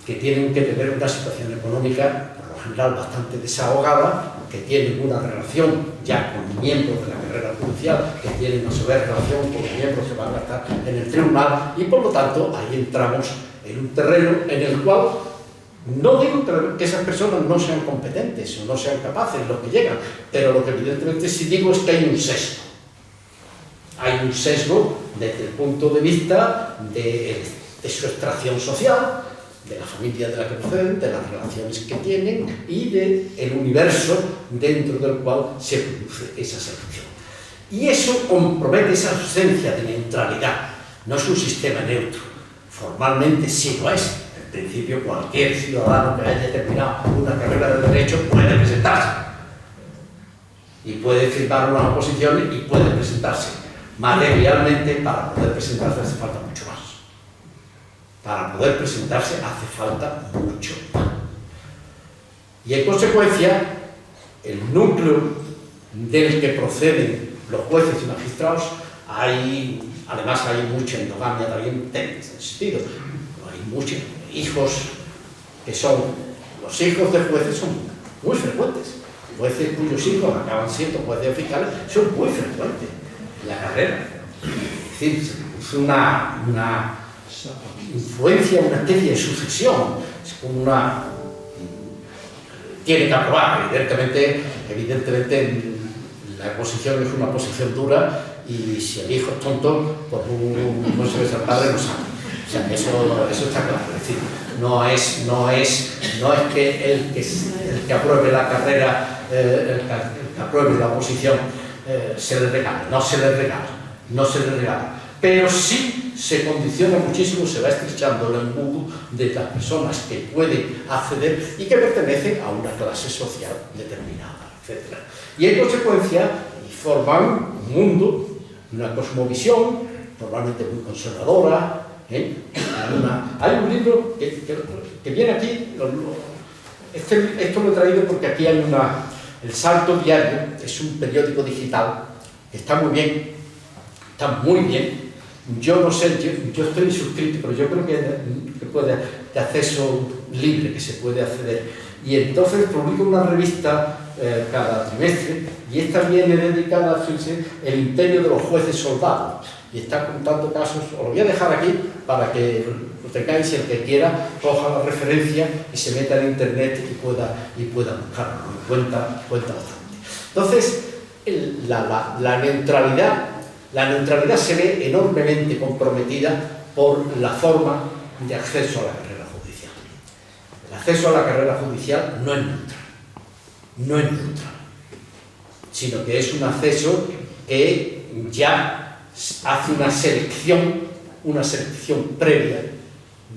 S2: que tienen que tener una situación económica, por lo general, bastante desahogada, que tienen una relación ya con miembros de la carrera judicial, que tienen a su vez relación con los miembros que van a estar en el tribunal, y por lo tanto ahí entramos en un terreno en el cual no digo que esas personas no sean competentes o no sean capaces los que llegan, pero lo que evidentemente sí digo es que hay un sesgo. Hay un sesgo desde el punto de vista de su extracción social, de la familia de la que proceden, de las relaciones que tienen y del universo dentro del cual se produce esa selección. Y eso compromete esa ausencia de neutralidad. No es un sistema neutro. Formalmente sí lo es. En principio, cualquier ciudadano que haya terminado una carrera de Derecho puede presentarse. Y puede firmar unas oposiciones y puede presentarse. Materialmente, para poder presentarse hace falta mucho más. Para poder presentarse hace falta mucho más. Y en consecuencia, el núcleo del que proceden los jueces y magistrados, además hay mucha endogamia también en ese sentido. Hay muchos hijos que son, los hijos de jueces son muy frecuentes. Jueces cuyos hijos acaban siendo jueces oficiales son muy frecuentes en la carrera. Es decir, se produce una influencia, una especie de sucesión. Es como tiene que aprobar, evidentemente la posición es una posición dura y si el hijo es tonto, pues no se ve al padre, no sabe. O sea, eso está claro. Es decir, no es que el que apruebe la carrera, el que apruebe la oposición, se le regala, no se le regala. Pero sí se condiciona muchísimo, se va estrechando el embudo de las personas que pueden acceder y que pertenecen a una clase social determinada, etc. Y en consecuencia forman un mundo, una cosmovisión, normalmente muy conservadora. Hay un libro que viene aquí, esto lo he traído porque aquí hay El Salto Diario, es un periódico digital, que está muy bien. Yo no sé, yo estoy suscrito, pero yo creo que puede, de acceso libre, que se puede acceder. Y entonces publico una revista cada trimestre, y esta viene dedicada a el imperio de los jueces soldados. Y está contando casos, os lo voy a dejar aquí para que lo tengáis, el que quiera, coja la referencia y se meta en internet y pueda buscarlo. Cuenta bastante. Entonces, la neutralidad se ve enormemente comprometida por la forma de acceso a la carrera judicial. El acceso a la carrera judicial no es neutral, sino que es un acceso que ya hace una selección previa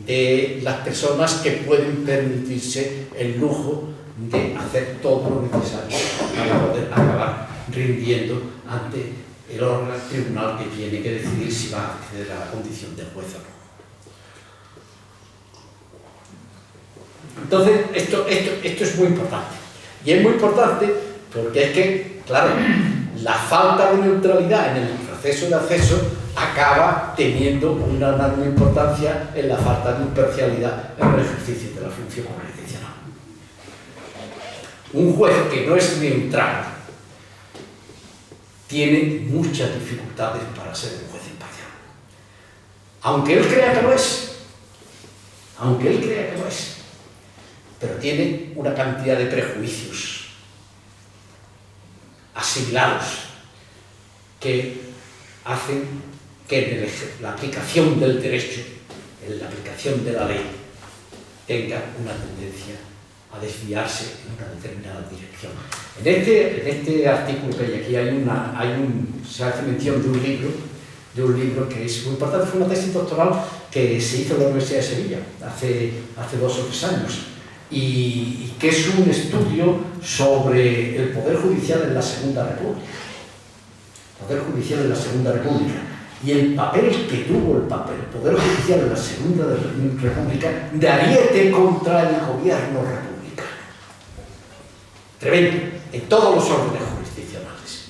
S2: de las personas que pueden permitirse el lujo de hacer todo lo necesario para poder acabar rindiendo ante el órgano tribunal que tiene que decidir si va a acceder a la condición de juez o no. Entonces, esto es muy importante. Y es muy importante porque es que, claro, la falta de neutralidad en el proceso de acceso acaba teniendo una enorme importancia en la falta de imparcialidad en el ejercicio de la función jurisdiccional. Un juez que no es neutral tiene muchas dificultades para ser un juez imparcial. Aunque él crea que lo es, pero tiene una cantidad de prejuicios asimilados que hacen que en la aplicación del derecho, en la aplicación de la ley, tenga una tendencia a desviarse en una determinada dirección. En este artículo que hay aquí se hace mención de un libro que es muy importante. Fue una tesis doctoral que se hizo en la Universidad de Sevilla hace 2 o 3 años y que es un estudio sobre el Poder Judicial en la Segunda República. Y el papel que tuvo el Poder Judicial en la Segunda República de ariete contra el gobierno republicano. Tremendo, en todos los órdenes jurisdiccionales.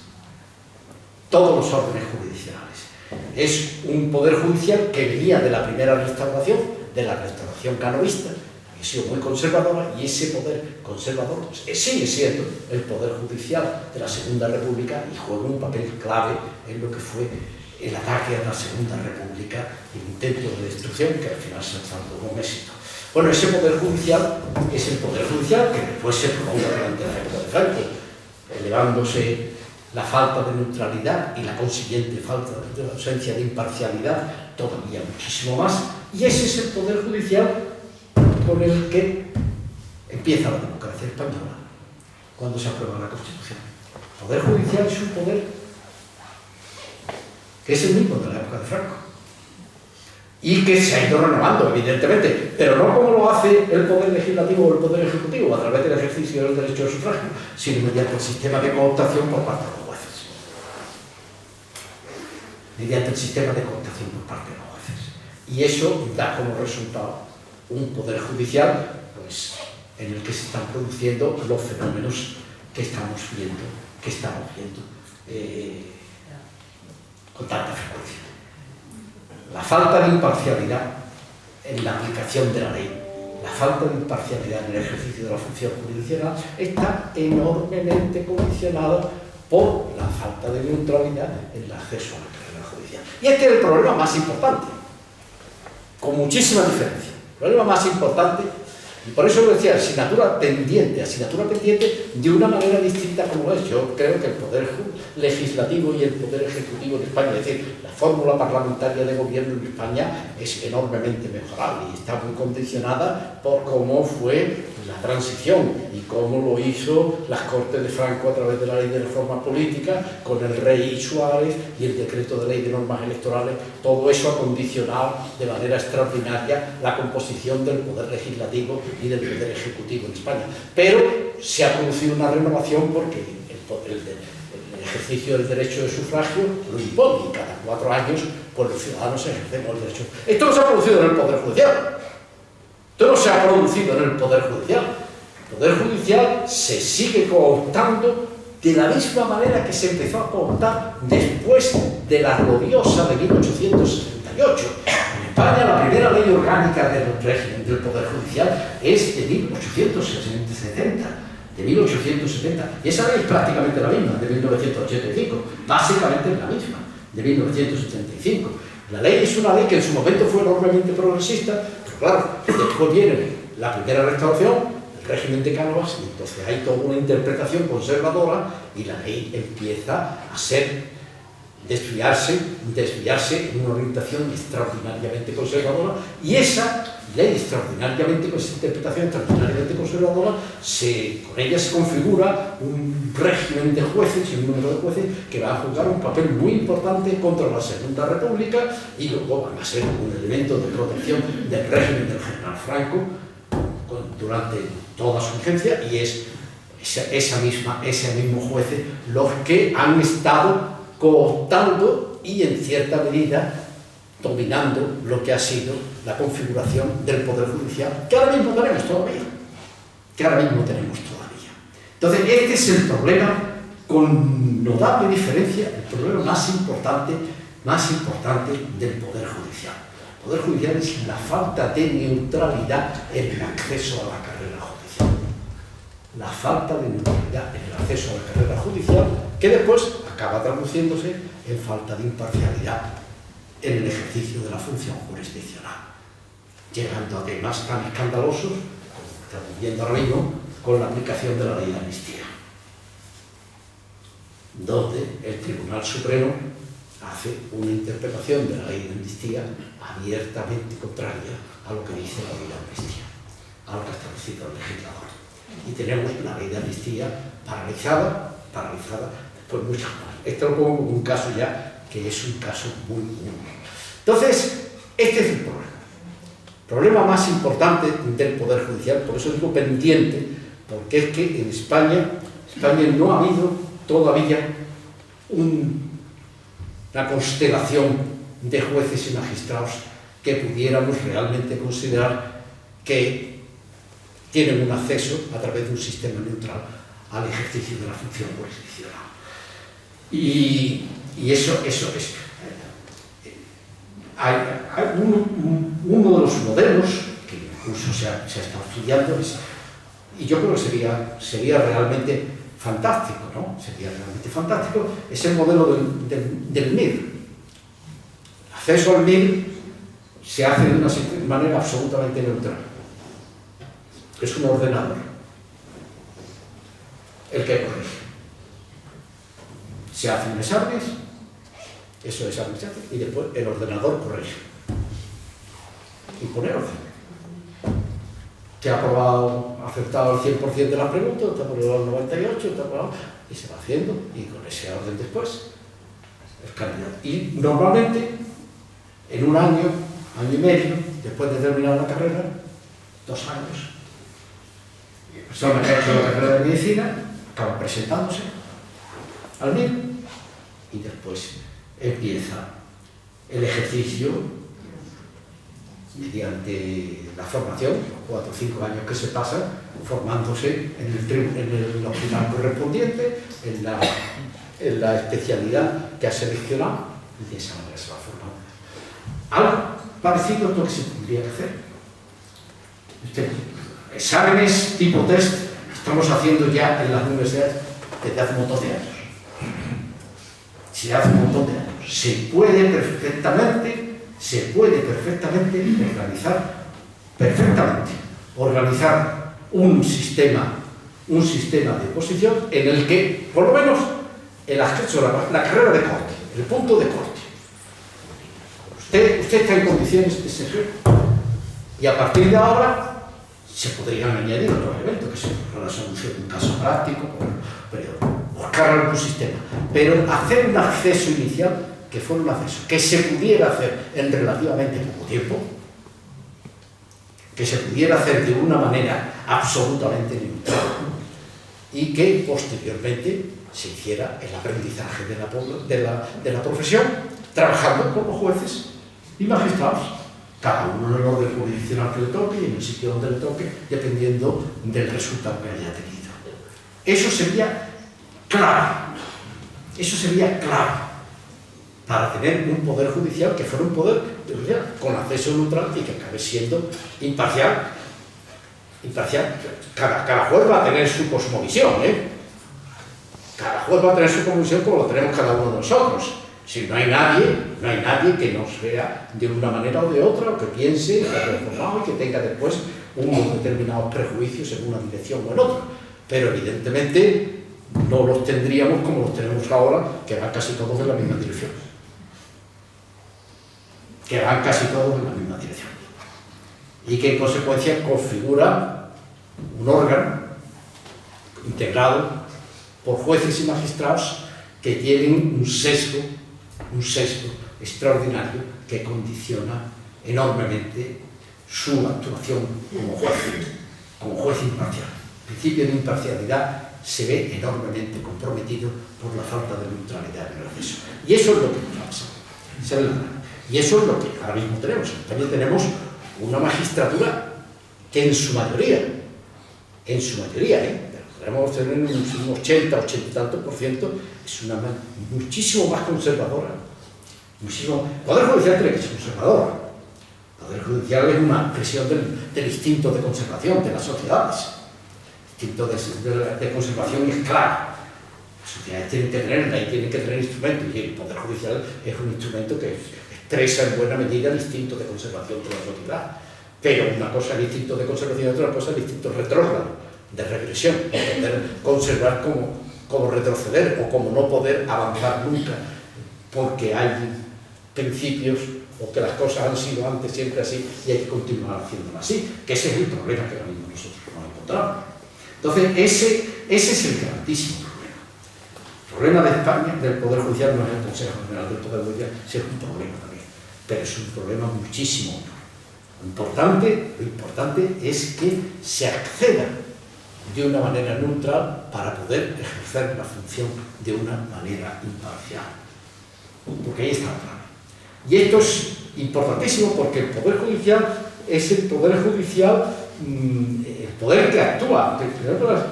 S2: Es un poder judicial que venía de la primera restauración, de la restauración canovista, que ha sido muy conservadora, y ese poder conservador sigue siendo el poder judicial de la Segunda República y juega un papel clave en lo que fue el ataque a la Segunda República, el intento de destrucción que al final se saldó con éxito. Bueno, ese poder judicial es el poder judicial que después se prolonga durante la época de Franco, elevándose la falta de neutralidad y la consiguiente falta de ausencia de imparcialidad todavía muchísimo más, y ese es el poder judicial con el que empieza la democracia española, cuando se aprueba la Constitución. El Poder Judicial es un poder que es el mismo de la época de Franco y que se ha ido renovando, evidentemente, pero no como lo hace el Poder Legislativo o el Poder Ejecutivo a través del ejercicio del derecho de sufragio, sino mediante el sistema de cooptación por parte de los jueces. Mediante el sistema de cooptación por parte de los jueces. Y eso da como resultado un Poder Judicial pues, en el que se están produciendo los fenómenos que estamos viendo con tanta frecuencia. La falta de imparcialidad en la aplicación de la ley, la falta de imparcialidad en el ejercicio de la función jurisdiccional está enormemente condicionada por la falta de neutralidad en el acceso a la carrera judicial. Y este es el problema más importante, con muchísima diferencia. El problema más importante, y por eso lo decía, asignatura pendiente de una manera distinta como es. Yo creo que el Poder Legislativo y el Poder Ejecutivo de España, es decir, la fórmula parlamentaria de gobierno en España es enormemente mejorable y está muy condicionada por cómo fue la transición y cómo lo hizo las Cortes de Franco a través de la Ley de Reforma Política, con el Rey Suárez y el Decreto de Ley de Normas Electorales. Todo eso ha condicionado de manera extraordinaria la composición del Poder Legislativo y del Poder Ejecutivo en España. Pero se ha producido una renovación porque el ejercicio del derecho de sufragio lo impone y cada 4 años pues los ciudadanos ejercemos el derecho. Esto no se ha producido en el Poder Judicial. Esto no se ha producido en el Poder Judicial. El Poder Judicial se sigue cooptando de la misma manera que se empezó a cooptar después de la gloriosa de 1868. En España la primera ley orgánica del régimen del Poder Judicial es de 1870. De 1870. Y esa ley es prácticamente la misma, de 1985. Básicamente es la misma, de 1975. La ley es una ley que en su momento fue enormemente progresista. Claro, después viene la primera restauración, el régimen de Cánovas, y entonces hay toda una interpretación conservadora y la ley empieza a desviarse en una orientación extraordinariamente conservadora, y esa ley interpretación extraordinariamente conservadora, con ella se configura un régimen de jueces y un número de jueces que van a jugar un papel muy importante contra la Segunda República y luego van a ser un elemento de protección del régimen del general Franco durante toda su vigencia, y es ese mismo jueces los que han estado cooptando y en cierta medida dominando lo que ha sido la configuración del Poder Judicial, que ahora mismo tenemos todavía. Entonces, este es el problema con notable diferencia, el problema más importante del Poder Judicial. El Poder Judicial es la falta de neutralidad en el acceso a la carrera judicial. La falta de neutralidad en el acceso a la carrera judicial, que después acaba traduciéndose en falta de imparcialidad en el ejercicio de la función jurisdiccional, llegando a temas tan escandalosos como estamos viendo ahora mismo con la aplicación de la ley de amnistía, donde el Tribunal Supremo hace una interpretación de la ley de amnistía abiertamente contraria a lo que dice la ley de amnistía, a lo que ha establecido el legislador. Y tenemos la ley de amnistía paralizada, después muchas más. Esto lo pongo como un caso ya, que es un caso muy común. Entonces, este es el problema. El problema más importante del Poder Judicial, por eso digo pendiente, porque es que en España no ha habido todavía una constelación de jueces y magistrados que pudiéramos realmente considerar que tienen un acceso a través de un sistema neutral al ejercicio de la función jurisdiccional. Y eso es. Hay uno de los modelos que incluso se ha estado estudiando, y yo creo que sería realmente fantástico, ¿no? Sería realmente fantástico, es el modelo del MIR. El acceso al MIR se hace de una manera absolutamente neutral. Es un ordenador el que corrige. Se hacen exámenes, eso es exámenes, y después el ordenador corrige y pone orden. Usted ha aprobado, ha acertado el 100% de las preguntas, usted ha aprobado el 98%, usted ha aprobado, y se va haciendo, y con ese orden después, es candidato. Y normalmente, en un año, año y medio, después de terminar la carrera, 2 años, son que ha hecho la carrera de medicina, acaban presentándose al MIR, y después empieza el ejercicio mediante la formación, los 4 o 5 años que se pasan formándose en el hospital correspondiente, en la especialidad que ha seleccionado, y de esa manera se va formando. Algo parecido a lo que se tendría que hacer. Exámenes tipo test estamos haciendo ya en las universidades desde hace un montón de años. Se hace un montón de años. Se puede perfectamente organizar un sistema de oposición en el que, por lo menos, el acceso a la carrera de corte, el punto de corte, usted está en condiciones de ser, y a partir de ahora se podrían añadir otros elementos que se la solución de un caso práctico, pero buscar algún sistema, pero hacer un acceso inicial que fuera un acceso que se pudiera hacer en relativamente poco tiempo, que se pudiera hacer de una manera absolutamente neutral y que posteriormente se hiciera el aprendizaje de la profesión trabajando con los jueces y magistrados, cada uno en el orden jurisdiccional que le toque y en el sitio donde le toque, dependiendo del resultado que haya tenido. Eso sería clave para tener un poder judicial que fuera un poder judicial con acceso neutral y que acabe siendo imparcial. Cada juez va a tener su cosmovisión, Cada juez va a tener su cosmovisión como lo tenemos cada uno de nosotros. Si no hay nadie que no sea de una manera o de otra, o que piense, que haya reformado y que tenga después unos determinados prejuicios en una dirección o en otra. Pero evidentemente no los tendríamos como los tenemos ahora, que van casi todos en la misma dirección. Y que en consecuencia configura un órgano integrado por jueces y magistrados que tienen un sesgo extraordinario que condiciona enormemente su actuación como juez imparcial. El principio de imparcialidad se ve enormemente comprometido por la falta de neutralidad en el acceso. Y eso es lo que nos pasa. Y eso es lo que ahora mismo tenemos. En España tenemos una magistratura que en su mayoría, podemos tener un 80 y tantos por ciento, es una muchísimo más conservadora. El Poder Judicial tiene que ser conservador. El Poder Judicial es una expresión del instinto de conservación de las sociedades. El instinto de conservación es claro. Las sociedades tienen que tenerla y tienen que tener instrumentos, y el Poder Judicial es un instrumento que expresa en buena medida el instinto de conservación de la sociedad. Pero una cosa es el instinto de conservación y otra cosa es el instinto retrógrado, de regresión, poder conservar como retroceder o como no poder avanzar nunca, porque hay principios o que las cosas han sido antes siempre así y hay que continuar haciéndolo así, que ese es el problema que ahora mismo nosotros nos encontramos. Entonces, ese es el grandísimo problema. El problema de España, del Poder Judicial, no es el Consejo General del Poder Judicial, sí es un problema también, pero es un problema muchísimo. Lo importante es que se acceda de una manera neutral para poder ejercer la función de una manera imparcial. Porque ahí está el problema. Y esto es importantísimo porque el Poder Judicial es el Poder Judicial, el poder que actúa, el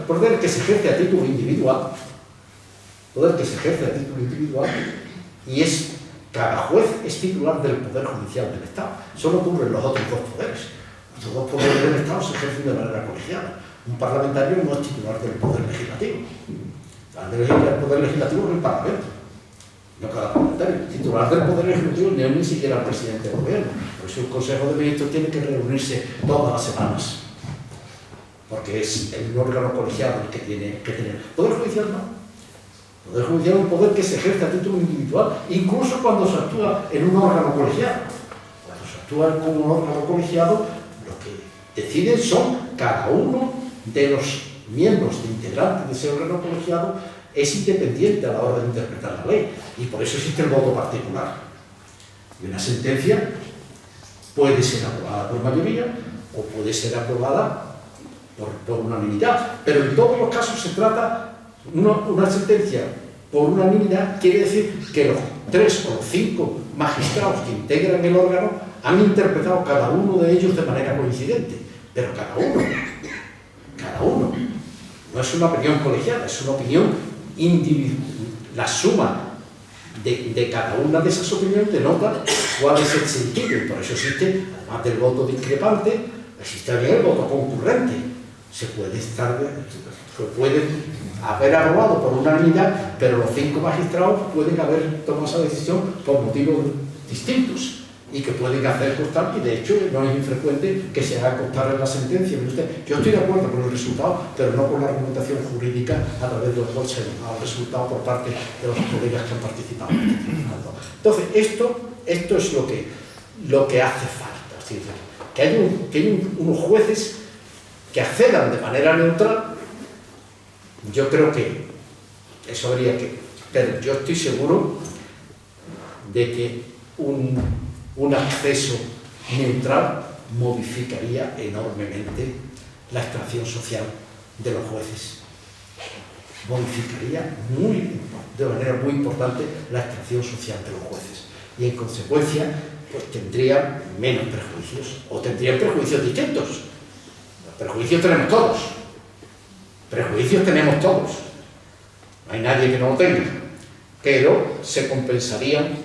S2: poder que se ejerce a título individual, y cada juez es titular del Poder Judicial del Estado. Solo ocurre en los otros dos poderes. Los dos poderes del Estado se ejercen de manera colegiada. Un parlamentario no es titular del Poder Legislativo. El Poder Legislativo es el Parlamento, no cada parlamentario. El titular del Poder Legislativo no es ni siquiera el presidente del Gobierno. Por eso el Consejo de Ministros tiene que reunirse todas las semanas, porque es el órgano colegiado el que tiene que tener. El Poder Judicial no. El Poder Judicial es un poder que se ejerce a título individual, incluso cuando se actúa en un órgano colegiado. Cuando se actúa como un órgano colegiado, deciden son cada uno de los miembros integrantes de ese órgano colegiado, es independiente a la hora de interpretar la ley, y por eso existe el voto particular. Y una sentencia puede ser aprobada por mayoría o puede ser aprobada por unanimidad, pero en todos los casos se trata una sentencia por unanimidad, quiere decir que los 3 o 5 magistrados que integran el órgano han interpretado cada uno de ellos de manera coincidente, pero cada uno, no es una opinión colegiada, es una opinión individual. La suma de cada una de esas opiniones denota cuál es el sentido, y por eso existe, además del voto discrepante, existe también el voto concurrente. Se puede haber aprobado por unanimidad, pero los 5 magistrados pueden haber tomado esa decisión por motivos distintos y que pueden hacer constar, y de hecho no es infrecuente que se haga constar en la sentencia. Yo estoy de acuerdo con el resultado, pero no con la argumentación jurídica a través de los cuales se ha resultado por parte de los colegas que han participado. Entonces, esto es lo que hace falta, es decir, que hay unos jueces que accedan de manera neutral. Yo creo que eso habría que... Pero yo estoy seguro de que un acceso neutral modificaría enormemente la extracción social de los jueces. Modificaría de manera muy importante la extracción social de los jueces. Y en consecuencia, pues tendrían menos prejuicios, o tendrían prejuicios distintos. Los prejuicios tenemos todos. Prejuicios tenemos todos. No hay nadie que no lo tenga. Pero se compensarían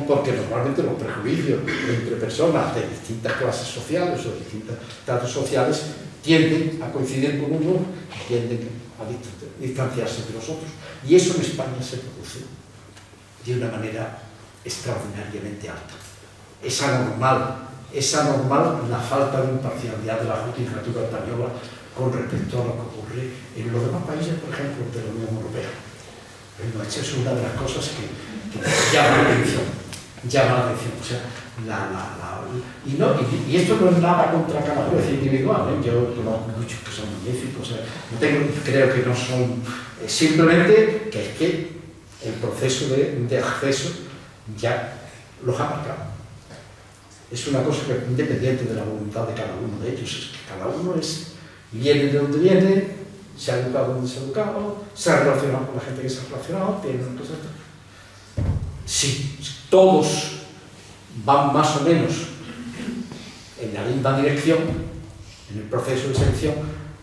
S2: porque normalmente los prejuicios entre personas de distintas clases sociales o distintos estatus sociales tienden a coincidir con uno, tienden a distanciarse de los otros. Y eso en España se produce de una manera extraordinariamente alta. Es anormal la falta de imparcialidad de la judicatura española con respecto a lo que ocurre en los demás países, por ejemplo, de la Unión Europea. Bueno, esa es una de las cosas que llama la atención. O sea, y esto no es nada contra cada juez individual, ¿eh? Yo conozco muchos que son magníficos, creo que no son... simplemente que es que el proceso de acceso ya los ha marcado. Es una cosa que es independiente de la voluntad de cada uno de ellos. Es que cada uno viene de donde viene, se ha educado donde se ha educado, se ha relacionado con la gente que se ha relacionado, tiene una cosa. Si todos van más o menos en la misma dirección, en el proceso de selección,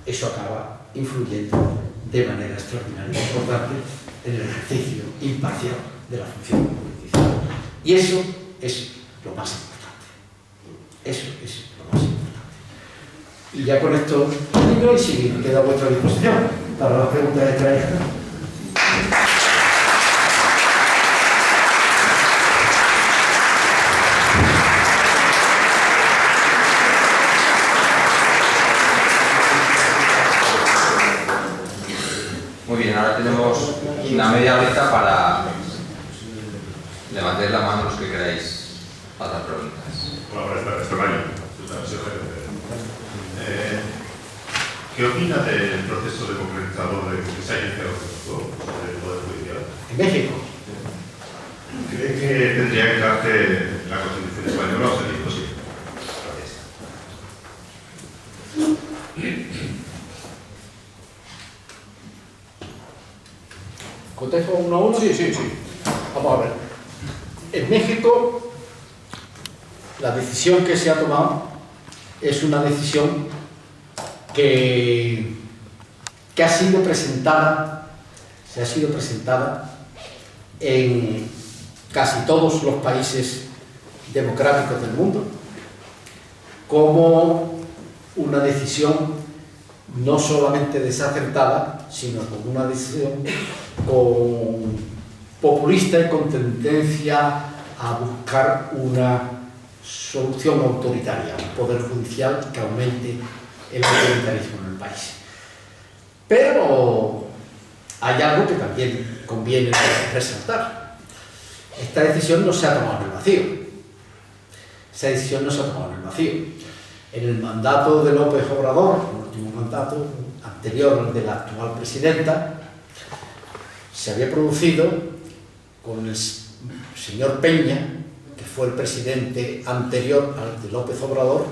S2: eso acaba influyendo de manera extraordinaria e importante en el ejercicio imparcial de la función jurídica. Y eso es lo más importante. Eso es lo más importante. Y ya con esto termino y si queda a vuestra disposición para las preguntas de esta.
S1: Muy bien, ahora tenemos una media horita para levantar la mano los que queráis hacer preguntas.
S3: Bueno, este baño. ¿Qué opina del proceso democratizador que se ha iniciado del Poder Judicial?
S2: ¿En México?
S3: ¿Cree que tendría que darse la Constitución española o sería imposible? Gracias.
S2: ¿Contesto uno a uno? Sí. Vamos a ver. En México, la decisión que se ha tomado es una decisión que ha sido presentada, en casi todos los países democráticos del mundo como una decisión no solamente desacertada, sino como una decisión populista y con tendencia a buscar una solución autoritaria, un poder judicial que aumente el autoritarismo en el país. Pero hay algo que también conviene resaltar. Esta decisión no se ha tomado en el vacío. En el mandato de López Obrador, el último mandato anterior al de la actual presidenta, se había producido con el señor Peña, que fue el presidente anterior al de López Obrador,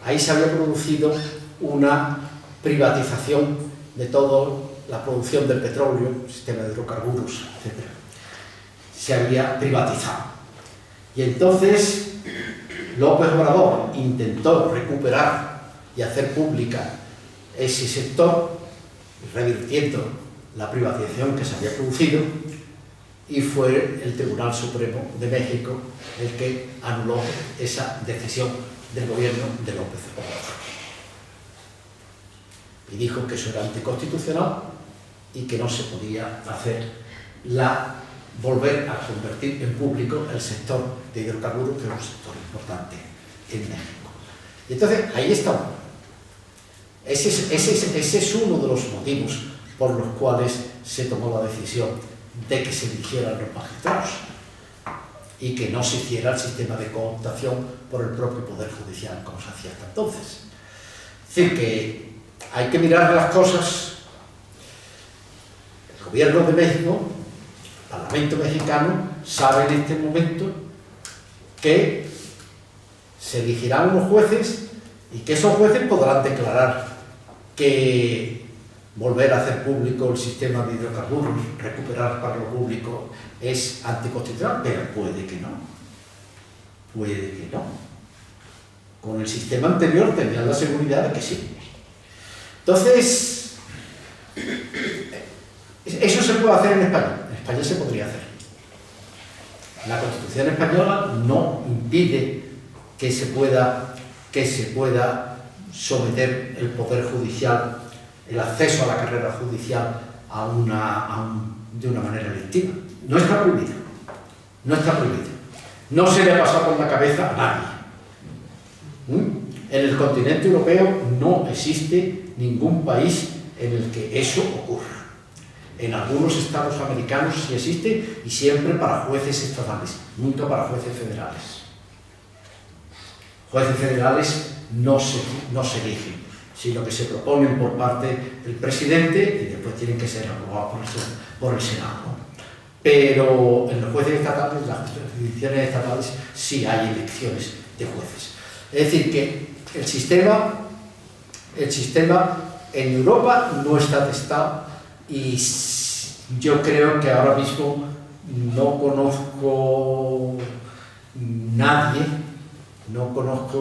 S2: ahí se había producido una privatización de toda la producción del petróleo, sistema de hidrocarburos, etc. Se había privatizado. Y entonces López Obrador intentó recuperar y hacer pública ese sector, revirtiendo la privatización que se había producido, y fue el Tribunal Supremo de México el que anuló esa decisión del gobierno de López Obrador. Y dijo que eso era anticonstitucional y que no se podía hacer volver a convertir en público el sector de hidrocarburos, que es un sector importante en México. Y entonces, ahí está. Ese es uno de los motivos por los cuales se tomó la decisión de que se eligieran los magistrados y que no se hiciera el sistema de cooptación por el propio Poder Judicial, como se hacía hasta entonces. Es decir, que hay que mirar las cosas. El gobierno de México, el Parlamento mexicano, sabe en este momento que se elegirán unos jueces y que esos jueces podrán declarar que volver a hacer público el sistema de hidrocarburos, recuperar para lo público, es anticonstitucional, pero puede que no. Puede que no. Con el sistema anterior tenían la seguridad de que sí. Entonces, eso se puede hacer en España. En España se podría hacer. La Constitución española no impide que se pueda someter el Poder Judicial, el acceso a la carrera judicial de una manera electiva. No está prohibido. No está prohibido. No se le ha pasado por la cabeza a nadie. En el continente europeo no existe ningún país en el que eso ocurra. En algunos estados americanos sí existe, y siempre para jueces estatales, nunca para jueces federales. Jueces federales no se eligen, sino que se proponen por parte del presidente y después tienen que ser aprobados por el Senado. Pero en los jueces estatales, las jurisdicciones estatales, sí hay elecciones de jueces. Es decir, que el sistema en Europa no está testado, y yo creo que ahora mismo no conozco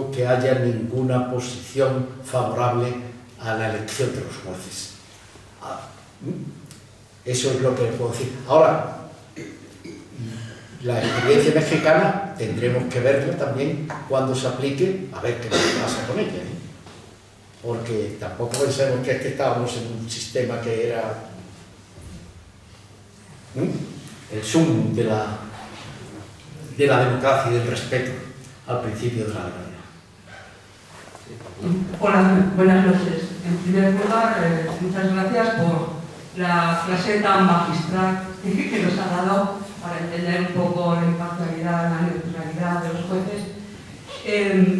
S2: que haya ninguna posición favorable a la elección de los jueces. Eso es lo que les puedo decir. Ahora, la experiencia mexicana tendremos que verla también cuando se aplique, a ver qué pasa con ella, ¿eh? Porque tampoco pensemos que estábamos en un sistema que era el sumum de la democracia y del respeto al principio de la legalidad.
S4: Hola, buenas noches. En primer lugar, muchas gracias por la clase tan magistral que nos ha dado para entender un poco la imparcialidad, la neutralidad de los jueces.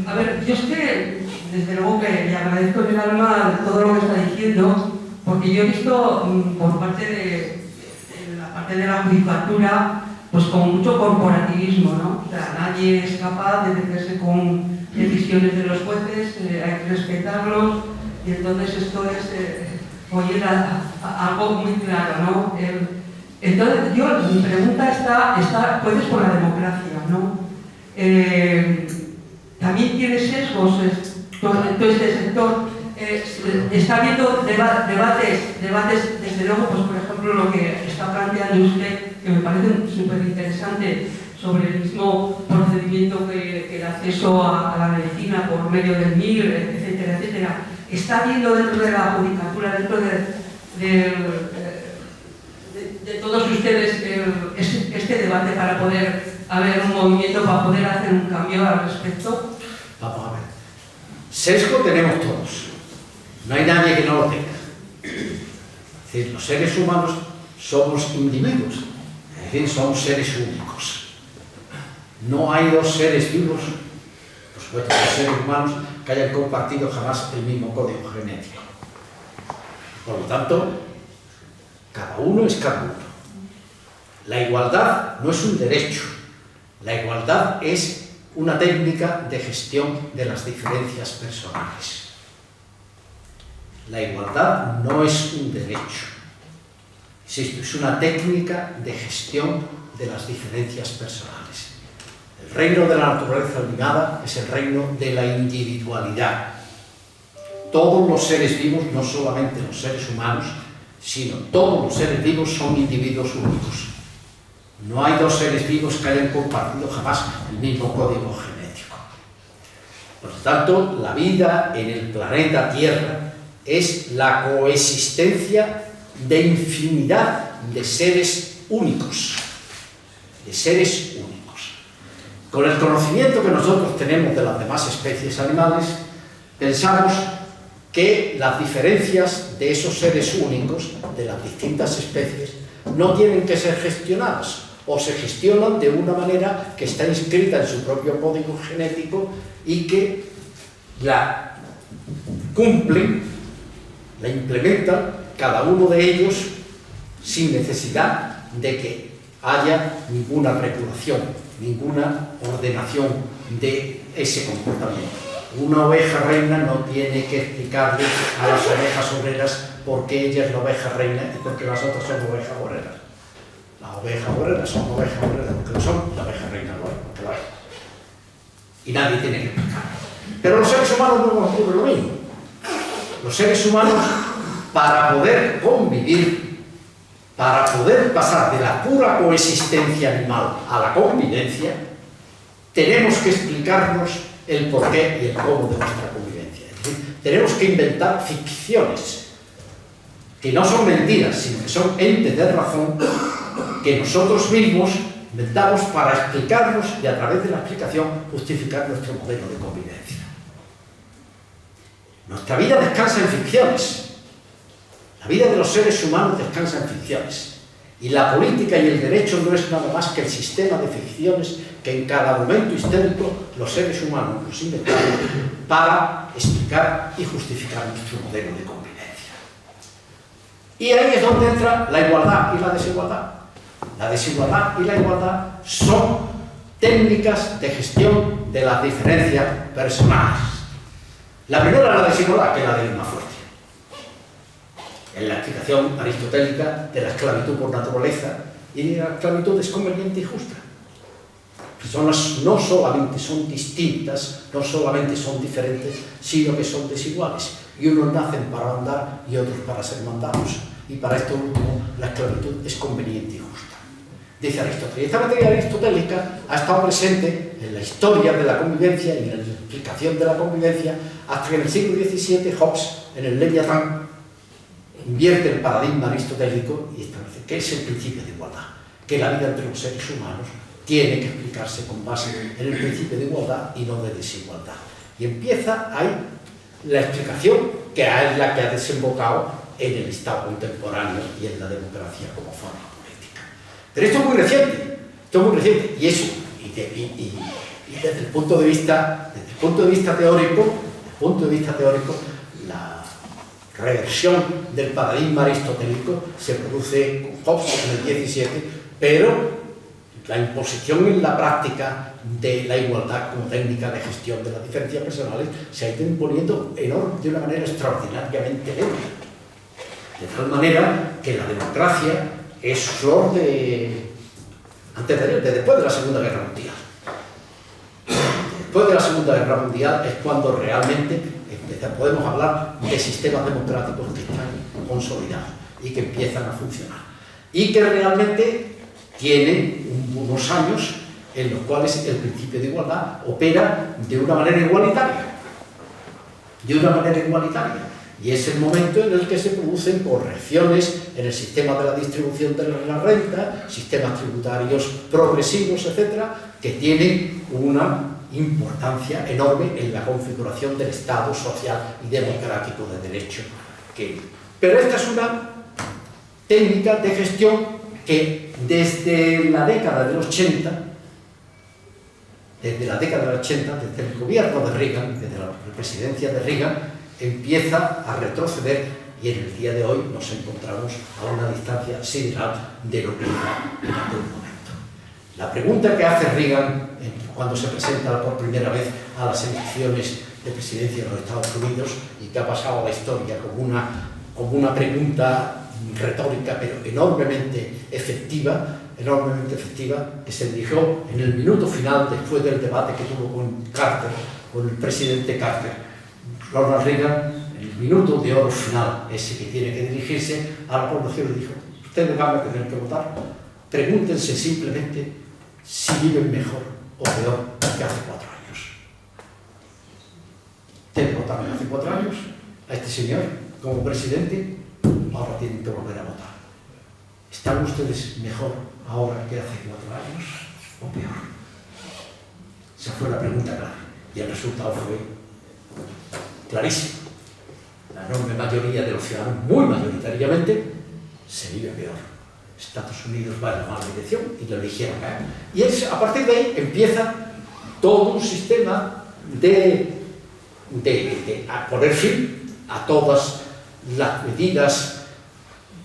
S4: A ver, yo es que, desde luego que le agradezco en el alma todo lo que está diciendo, porque yo he visto por parte de la judicatura, pues con mucho corporativismo, ¿no? O sea, nadie es capaz de meterse con decisiones de los jueces, hay que respetarlos, y entonces esto es oír algo muy claro, ¿no? Entonces, mi pregunta está pues por la democracia, ¿no? También tiene sesgos todo este sector. Está habiendo debates, desde luego, pues por ejemplo, lo que está planteando usted, que me parece súper interesante, sobre el mismo procedimiento que el acceso a la medicina por medio del MIR, etcétera, etcétera. Está habiendo dentro de la judicatura, dentro de todos ustedes, este debate para poder haber un movimiento, para poder hacer un cambio al respecto.
S2: Vamos a ver. Sesgo tenemos todos. No hay nadie que no lo tenga. Es decir, los seres humanos somos individuos. Es decir, somos seres únicos. No hay dos seres vivos, los supuesto, los seres humanos que hayan compartido jamás el mismo código genético. Por lo tanto, cada uno es cada uno. La igualdad no es un derecho, la igualdad es una técnica de gestión de las diferencias personales. La igualdad no es un derecho, insisto, es una técnica de gestión de las diferencias personales. El reino de la naturaleza animada es el reino de la individualidad. Todos los seres vivos, no solamente los seres humanos, sino todos los seres vivos son individuos únicos. No hay dos seres vivos que hayan compartido jamás el mismo código genético. Por lo tanto, la vida en el planeta Tierra es la coexistencia de infinidad de seres únicos. De seres únicos. Con el conocimiento que nosotros tenemos de las demás especies animales, pensamos que las diferencias de esos seres únicos, de las distintas especies, no tienen que ser gestionadas, o se gestionan de una manera que está inscrita en su propio código genético y que la cumplen, la implementan cada uno de ellos sin necesidad de que haya ninguna regulación, ninguna ordenación de ese comportamiento. Una oveja reina no tiene que explicarle a las ovejas obreras por qué ella es la oveja reina y por qué las otras son ovejas obreras. Las ovejas obreras son ovejas obreras porque lo son, la oveja reina no es porque lo es. Y nadie tiene que explicar. Pero los seres humanos no ocurre lo mismo. Los seres humanos, para poder convivir, para poder pasar de la pura coexistencia animal a la convivencia, tenemos que explicarnos el porqué y el cómo de nuestra convivencia. Es decir, tenemos que inventar ficciones que no son mentiras, sino que son entes de razón que nosotros mismos inventamos para explicarnos y a través de la explicación justificar nuestro modelo de convivencia. Nuestra vida descansa en ficciones. La vida de los seres humanos descansa en ficciones. Y la política y el derecho no es nada más que el sistema de ficciones que en cada momento histórico los seres humanos nos inventamos para explicar y justificar nuestro modelo de convivencia. Y ahí es donde entra la igualdad y la desigualdad. La desigualdad y la igualdad son técnicas de gestión de las diferencias personales. La primera es la desigualdad, que es la del más fuerte. En la explicación aristotélica de la esclavitud por naturaleza y de la esclavitud es conveniente y justa. Personas no solamente son distintas, no solamente son diferentes, sino que son desiguales. Y unos nacen para mandar y otros para ser mandados. Y para esto último, la esclavitud es conveniente y justa. Dice Aristóteles. Y esta materia aristotélica ha estado presente en la historia de la convivencia y en la explicación de la convivencia hasta que en el siglo XVII Hobbes, en el Leviatán, invierte el paradigma aristotélico y establece que es el principio de igualdad, que la vida entre los seres humanos tiene que explicarse con base en el principio de igualdad y no de desigualdad. Y empieza ahí la explicación que es la que ha desembocado en el Estado contemporáneo y en la democracia como forma política. Pero esto es muy reciente, y eso, y desde el punto de vista teórico, la reversión del paradigma aristotélico se produce con Hobbes en el XVII, pero la imposición en la práctica de la igualdad como técnica de gestión de las diferencias personales se ha ido imponiendo de una manera extraordinariamente lenta. De tal manera que la democracia es flor después de la Segunda Guerra Mundial. Después de la Segunda Guerra Mundial es cuando realmente podemos hablar de sistemas democráticos que están consolidados y que empiezan a funcionar. Y que realmente tienen unos años en los cuales el principio de igualdad opera de una manera igualitaria. Y es el momento en el que se producen correcciones en el sistema de la distribución de la renta, sistemas tributarios progresivos, etcétera, que tienen una importancia enorme en la configuración del Estado social y democrático de derecho. Pero esta es una técnica de gestión que desde la década del 80 desde la década del 80, desde el gobierno de Reagan, desde la presidencia de Reagan, empieza a retroceder y en el día de hoy nos encontramos a una distancia sideral de lo que era en aquel momento. La pregunta que hace Reagan cuando se presenta por primera vez a las elecciones de presidencia de los Estados Unidos y que ha pasado a la historia como una pregunta retórica pero enormemente efectiva, que se dirigió en el minuto final después del debate que tuvo con el presidente Carter. Ronald Reagan, en el minuto de oro final, ese que tiene que dirigirse a la población, le dijo: ustedes van a tener que votar, pregúntense simplemente si viven mejor o peor que hace 4 años. Ustedes votaron hace 4 años a este señor como presidente, ahora tienen que volver a votar. ¿Están ustedes mejor ahora que hace 4 años o peor? Esa fue la pregunta clara y el resultado fue clarísimo. La enorme mayoría de los ciudadanos, muy mayoritariamente, se vive peor. Estados Unidos va en la mala dirección y lo eligieron. Y a partir de ahí empieza todo un sistema de poner fin a todas las medidas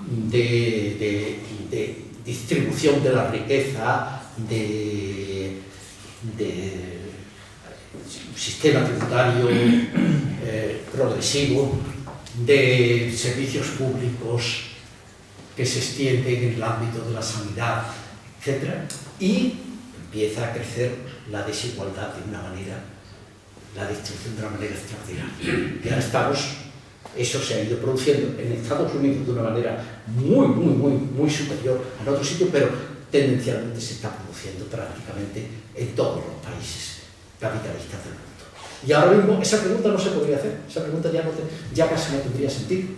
S2: de distribución de la riqueza, de sistema tributario progresivo, de servicios públicos que se extienden en el ámbito de la sanidad, etc. Y empieza a crecer la desigualdad de una manera, la distribución de una manera extraordinaria. Y ahora eso se ha ido produciendo en Estados Unidos de una manera muy superior a en otros sitios, pero tendencialmente se está produciendo prácticamente en todos los países capitalistas del mundo. Y ahora mismo esa pregunta no se podría hacer, esa pregunta ya casi no tendría sentido.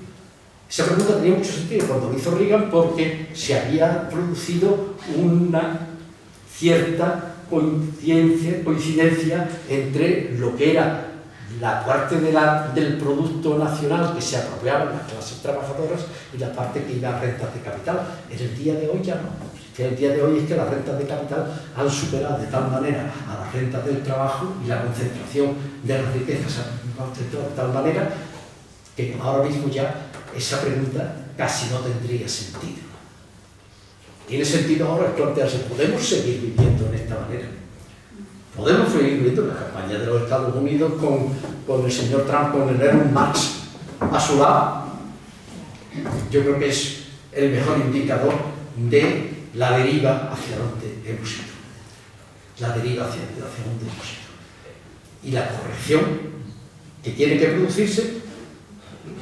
S2: Esa pregunta tenía mucho sentido cuando lo hizo Reagan porque se había producido una cierta coincidencia entre lo que era la parte del Producto Nacional que se apropiaban las clases trabajadoras y la parte que iba a rentas de capital. En el día de hoy ya no. El día de hoy es que las rentas de capital han superado de tal manera a las rentas del trabajo y la concentración de las riquezas ha concentrado de tal manera que ahora mismo ya esa pregunta casi no tendría sentido. Tiene sentido ahora plantearse: ¿podemos seguir viviendo en esta manera? Podemos seguir viviendo en la campaña de los Estados Unidos con el señor Trump, con el Elon Musk a su lado. Yo creo que es el mejor indicador de la deriva hacia donde hemos ido. La deriva hacia donde hemos ido. Y la corrección que tiene que producirse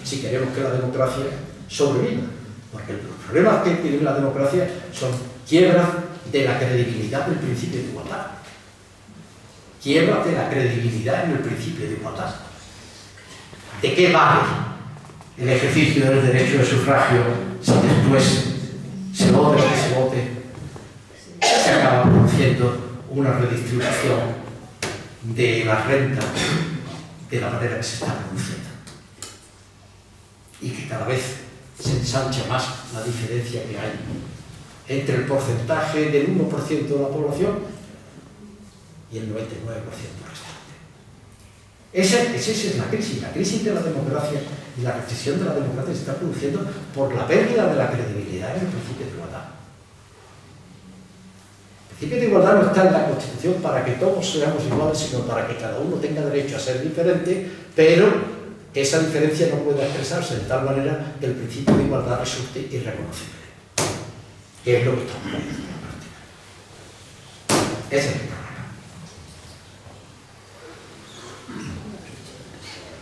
S2: si queremos que la democracia sobreviva. Porque los problemas que tiene la democracia son quiebras de la credibilidad del principio de igualdad. Quiebra de la credibilidad en el principio de igualdad. ¿De qué vale el ejercicio del derecho de sufragio si después se vote lo que se vote, se acaba produciendo una redistribución de la renta de la manera que se está produciendo? Y que cada vez se ensancha más la diferencia que hay entre el porcentaje del 1% de la población y el 99% restante. Esa es la crisis de la democracia, y la recesión de la democracia se está produciendo por la pérdida de la credibilidad en el principio de igualdad. El principio de igualdad no está en la Constitución para que todos seamos iguales, sino para que cada uno tenga derecho a ser diferente, pero que esa diferencia no pueda expresarse de tal manera que el principio de igualdad resulte irreconocible, que es lo que estamos viendo en la práctica. Ese es el problema.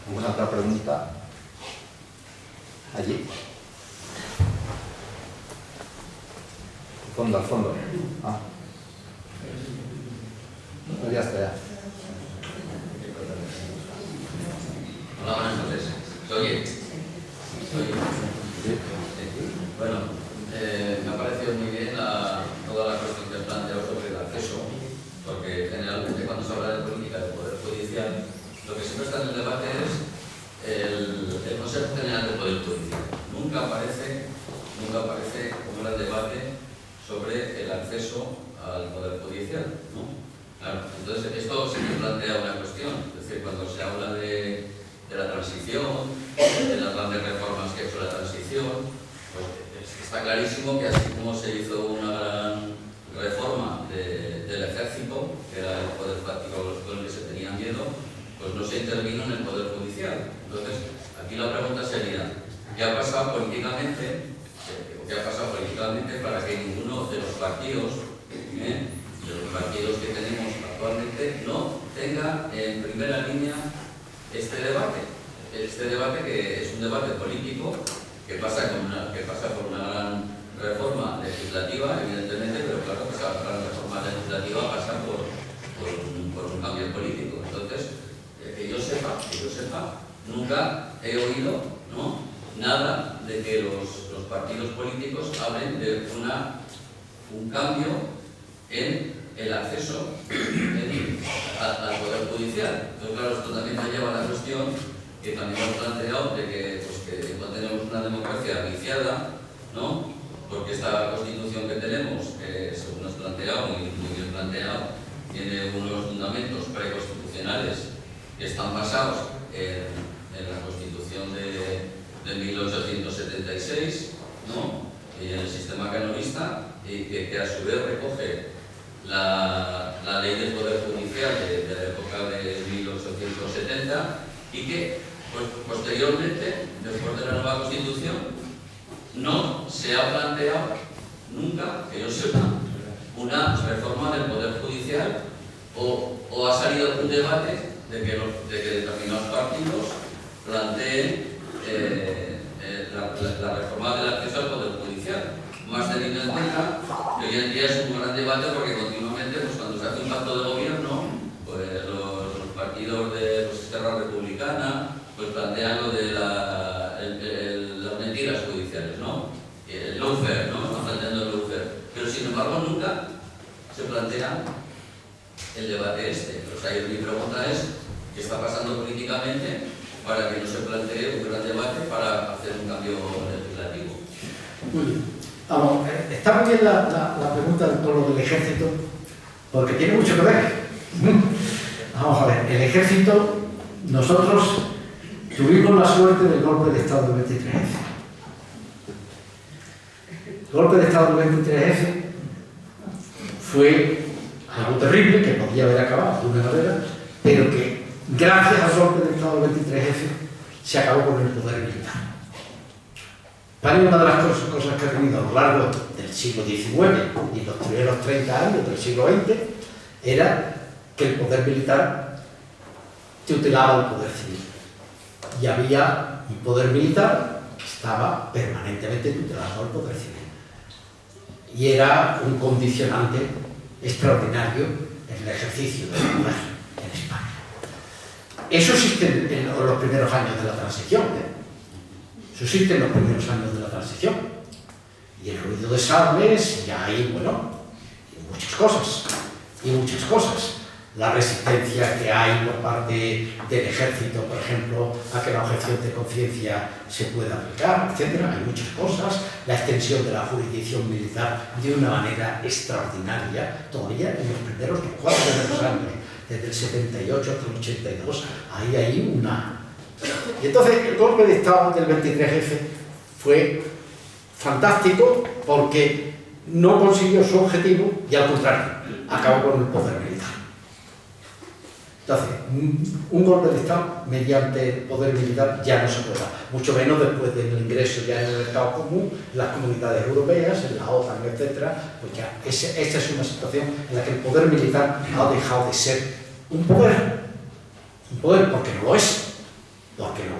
S1: ¿Alguna otra pregunta? Allí. Al fondo. Ah. Pues ya está, ya.
S5: Hola, buenas noches. ¿Se oye?
S1: Sí.
S5: Bueno, me ha parecido muy bien toda la cuestión que has planteado sobre el acceso, porque generalmente cuando se habla de política del Poder Judicial, lo que siempre está en el debate es el Consejo General del Poder Judicial. Nunca aparece como el debate sobre el acceso al Poder Judicial, ¿no? Claro, entonces esto sí que plantea una cuestión, es decir, cuando se habla de la transición, de las grandes reformas que ha hecho la transición, pues está clarísimo que así como se hizo una gran reforma del ejército, que era el poder fáctico con el que se tenía miedo, pues no se intervino en el poder judicial. Entonces, aquí la pregunta sería, ¿qué ha pasado políticamente? ¿Qué ha pasado políticamente para que ninguno de los partidos que tenemos actualmente no tenga en primera línea este debate? Este debate que es un debate político que pasa por una gran reforma legislativa, evidentemente, pero claro que esa gran reforma legislativa pasa por un cambio político. Entonces, que yo sepa, nunca he oído, ¿no?, nada de que los partidos políticos hablen de un cambio en el acceso al Poder Judicial. Entonces, claro, esto también me lleva a la cuestión que también hemos planteado de que no tenemos una democracia viciada, ¿no? Porque esta Constitución que tenemos, según nos planteado, muy bien planteado, tiene unos fundamentos preconstitucionales que están basados en la Constitución de 1876, ¿no?, y en el sistema canonista, y que a su vez recoge la Ley del Poder Judicial de la época de 1870, y que pues, posteriormente, después de la nueva Constitución, no se ha planteado nunca, que yo sepa, una reforma del Poder Judicial, o ha salido algún debate de que determinados partidos planteen la reforma del acceso al Poder Judicial, más teniendo en cuenta que hoy en día es un gran debate porque continuamente, pues, cuando se hace un pacto de gobierno, pues los partidos de Esquerra Republicana pues plantean lo de las mentiras judiciales, ¿no? El lawfare, ¿no? Están planteando el lawfare. Pero sin embargo nunca se plantea el debate este. O sea, mi pregunta es, ¿qué está pasando políticamente para que no se plantee un gran debate para hacer un cambio legislativo?
S2: Muy bien. Vamos, está muy bien la pregunta por lo del ejército, porque tiene mucho que ver. Vamos a ver, el ejército, nosotros tuvimos la suerte del golpe de Estado del 23F. El golpe de Estado del 23F fue algo terrible, que podía haber acabado de una manera, pero que gracias al golpe de Estado del 23F se acabó con el poder militar. Para una de las cosas que ha tenido a lo largo del siglo XIX y los primeros 30 años del siglo XX era que el poder militar tutelaba el poder civil. Y había un poder militar que estaba permanentemente tutelado al poder civil. Y era un condicionante extraordinario en el ejercicio del poder en España. Eso existe en los primeros años de la transición, Eso existe en los primeros años de la transición. Y el ruido de sables, y hay, bueno, y muchas cosas. La resistencia que hay por parte del ejército, por ejemplo, a que la objeción de conciencia se pueda aplicar, etc. Hay muchas cosas. La extensión de la jurisdicción militar de una manera extraordinaria, todavía en los primeros 4 primeros años, desde el 78 hasta el 82, ahí hay una... Y entonces el golpe de Estado del 23F fue fantástico porque no consiguió su objetivo y al contrario, acabó con el poder militar. Entonces, un golpe de Estado mediante el poder militar ya no se puede dar, mucho menos después del ingreso ya en el mercado común, en las comunidades europeas, en la OTAN, etc. Pues ya, esta es una situación en la que el poder militar ha dejado de ser un poder porque no lo es. Porque no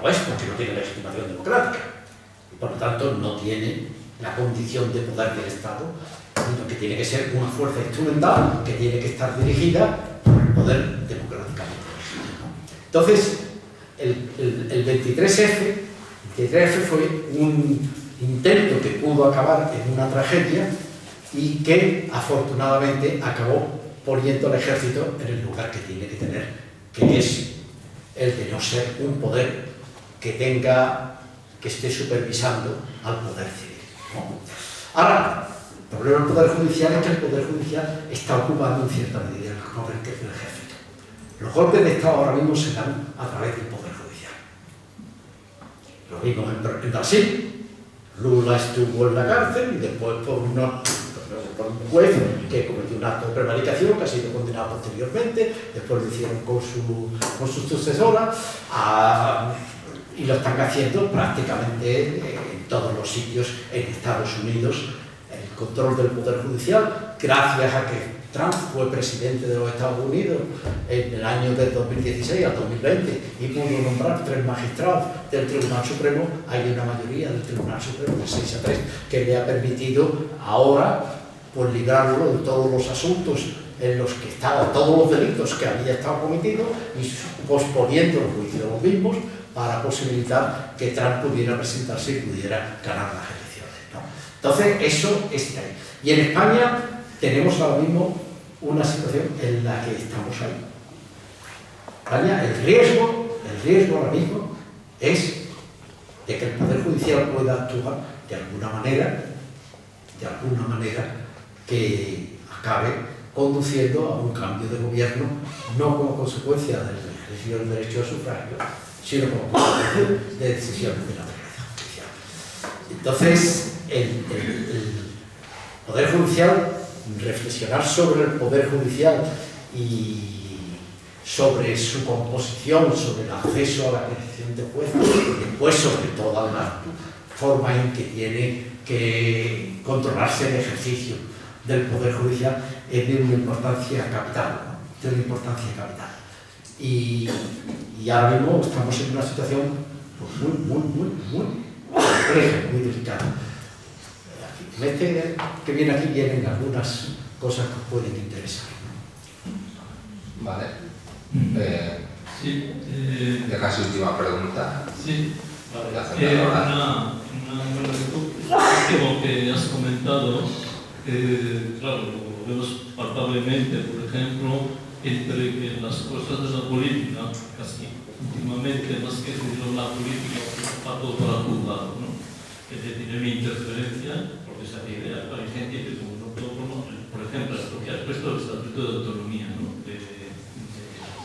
S2: tiene legitimación democrática y por lo tanto no tiene la condición de poder del Estado, sino que tiene que ser una fuerza instrumental que tiene que estar dirigida por el poder democráticamente legítimo. Entonces, el 23F fue un intento que pudo acabar en una tragedia y que afortunadamente acabó poniendo al ejército en el lugar que tiene que tener, que es el de no ser un poder que esté supervisando al poder civil, ¿no? Ahora, el problema del Poder Judicial es que el Poder Judicial está ocupando en cierta medida el papel que es el ejército. Los golpes de Estado ahora mismo se dan a través del Poder Judicial. Lo vimos en Brasil. Lula estuvo en la cárcel y después por un juez que cometió un acto de prevaricación que ha sido condenado posteriormente, después lo hicieron con su sucesora y lo están haciendo prácticamente en todos los sitios en Estados Unidos. El control del Poder Judicial, gracias a que Trump fue presidente de los Estados Unidos en el año del 2016 al 2020 y pudo nombrar 3 magistrados del Tribunal Supremo, hay una mayoría del Tribunal Supremo de 6-3 que le ha permitido ahora pues librarlo de todos los asuntos en los que estaba, todos los delitos que había estado cometido y posponiendo los juicios de los mismos para posibilitar que Trump pudiera presentarse y pudiera ganar las elecciones, ¿no? Entonces eso está ahí. Y en España tenemos ahora mismo una situación en la que estamos ahí. España, el riesgo ahora mismo es de que el Poder Judicial pueda actuar de alguna manera que acabe conduciendo a un cambio de gobierno, no como consecuencia del ejercicio del derecho al sufragio, sino como consecuencia de decisiones de la naturaleza judicial. Entonces, el Poder Judicial, reflexionar sobre el Poder Judicial y sobre su composición, sobre el acceso a la elección de jueces, y después sobre toda la forma en que tiene que controlarse el ejercicio del Poder Judicial, es de una importancia capital, ¿no? De una importancia capital. Y ahora mismo estamos en una situación pues, muy compleja, muy delicada. El mes que viene aquí vienen algunas cosas que os pueden interesar.
S1: Vale.
S6: Sí.
S1: Ya casi última pregunta.
S6: Sí.
S1: Vale,
S6: último que has comentado, claro, lo vemos palpablemente, por ejemplo, entre que las cosas de la política, casi últimamente, más que la política, va todo para juzgado, ¿no? Es decir, en mi interferencia, porque esa idea, hay gente que como no puedo conocer, por ejemplo, lo que has puesto el Estatuto de Autonomía, ¿no?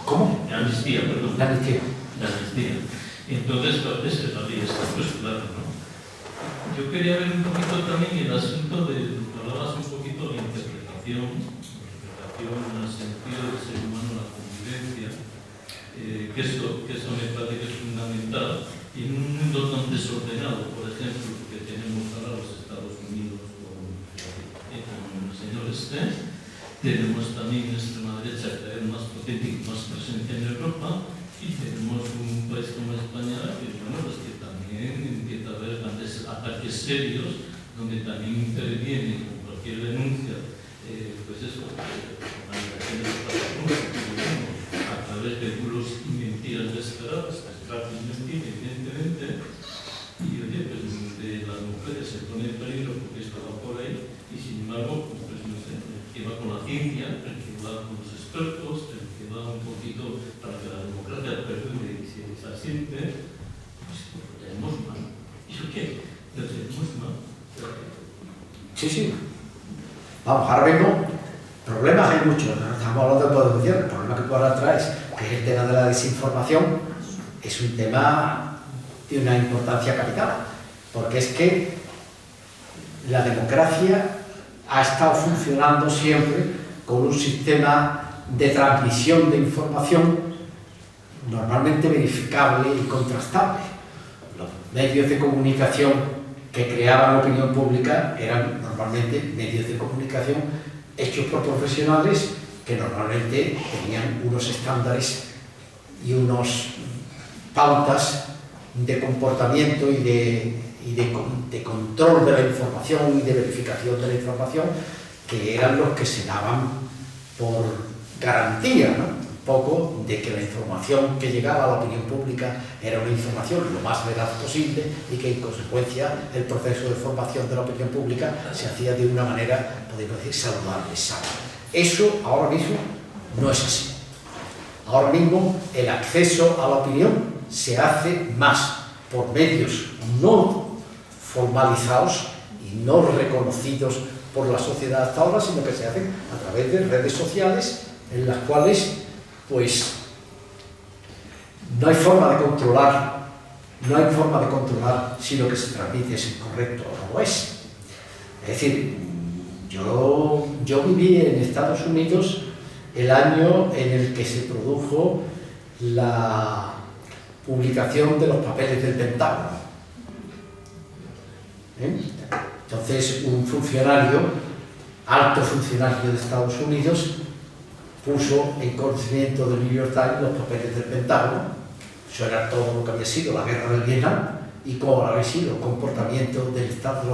S2: ¿Cómo?
S6: De amnistía, perdón.
S2: La amnistía.
S6: La amnistía. Entonces, esa es la ley, está pues claro, ¿no? Yo quería ver un poquito también el asunto de, hablabas un poquito de la interpretación en el sentido del ser humano, la convivencia, que eso me parece que es fundamental. Y en un mundo tan desordenado, por ejemplo, que tenemos ahora los Estados Unidos con el señor Stein, tenemos también en extrema derecha que es más potente y más presente en Europa, y tenemos un país como España que, bueno, pues que también empieza a haber grandes ataques serios, donde también intervienen con cualquier denuncia, pues eso, organizaciones a través de bulos y mentiras desesperadas, que es fácil mentir, evidentemente, y oye, pues de las mujeres se pone en peligro porque esto va por ahí, y sin embargo, pues no sé, el que va con la ciencia, el que va con los expertos, el que va un poquito para que la democracia perdure y se asiente, pues lo tenemos mal. ¿Y eso qué? Lo tenemos mal.
S2: Sí. Vamos, ahora mismo, problemas hay muchos, ¿no? Estamos hablando de Poder Judicial, el problema que tú ahora traes, que es el tema de la desinformación, es un tema de una importancia capital, porque es que la democracia ha estado funcionando siempre con un sistema de transmisión de información normalmente verificable y contrastable. Los medios de comunicación que creaban opinión pública eran normalmente medios de comunicación hechos por profesionales que normalmente tenían unos estándares y unos pautas de comportamiento y de control de la información y de verificación de la información que eran los que se daban por garantía, ¿no? Un poco de que la información que llegaba a la opinión pública era una información lo más veraz posible y que en consecuencia el proceso de formación de la opinión pública se hacía de una manera, podemos decir, saludable, sana. Eso ahora mismo no es así. Ahora mismo el acceso a la opinión se hace más por medios no formalizados y y no reconocidos por la sociedad hasta ahora, sino que se hacen a través de redes sociales en las cuales pues no hay forma de controlar si lo que se transmite es incorrecto o no lo es. Es decir, yo viví en Estados Unidos el año en el que se produjo la publicación de los papeles del Pentágono. Entonces, un funcionario, alto funcionario de Estados Unidos, puso en conocimiento del New York Times los papeles del Pentágono. Eso era todo lo que había sido la guerra del Vietnam y cómo había sido el comportamiento de los Estados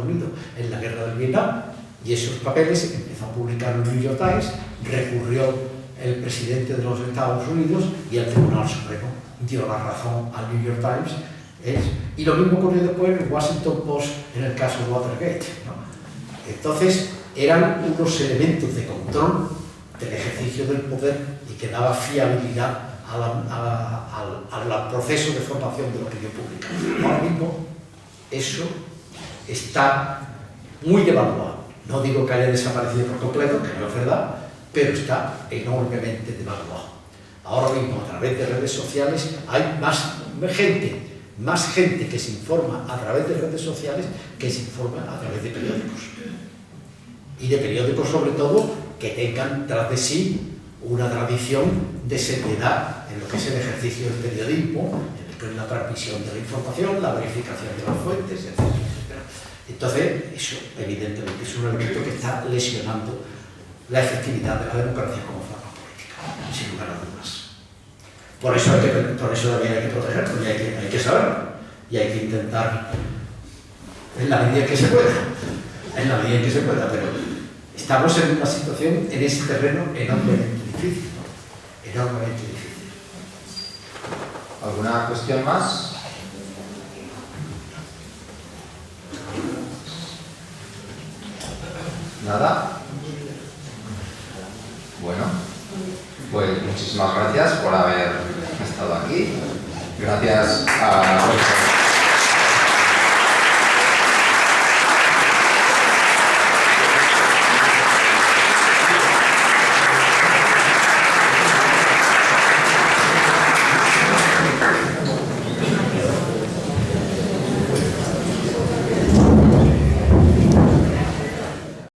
S2: Unidos en la guerra del Vietnam. Y esos papeles empezó a publicar el New York Times, recurrió el presidente de los Estados Unidos y el Tribunal Supremo dio la razón al New York Times. Y lo mismo ocurrió después en el Washington Post en el caso de Watergate, ¿no? Entonces, eran unos elementos de control del ejercicio del poder y que daba fiabilidad al proceso de formación de la opinión pública. Ahora mismo, eso está muy devaluado. No digo que haya desaparecido por completo, que no es verdad, pero está enormemente devaluado. Ahora mismo, a través de redes sociales, hay más gente que se informa a través de redes sociales que se informa a través de periódicos. Y de periódicos, sobre todo, que tengan tras de sí una tradición de seriedad en lo que es el ejercicio del periodismo, en la transmisión de la información, la verificación de las fuentes, etc. Entonces, eso evidentemente es un elemento que está lesionando la efectividad de la democracia como forma política, sin lugar a dudas. Por eso también hay que protegerlo, y hay que saberlo, y hay que intentar, en la medida que se pueda, pero estamos en una situación, en ese terreno, enormemente difícil, ¿no? Enormemente difícil.
S1: ¿Alguna cuestión más? ¿Nada? Bueno, pues muchísimas gracias por haber estado aquí. Gracias a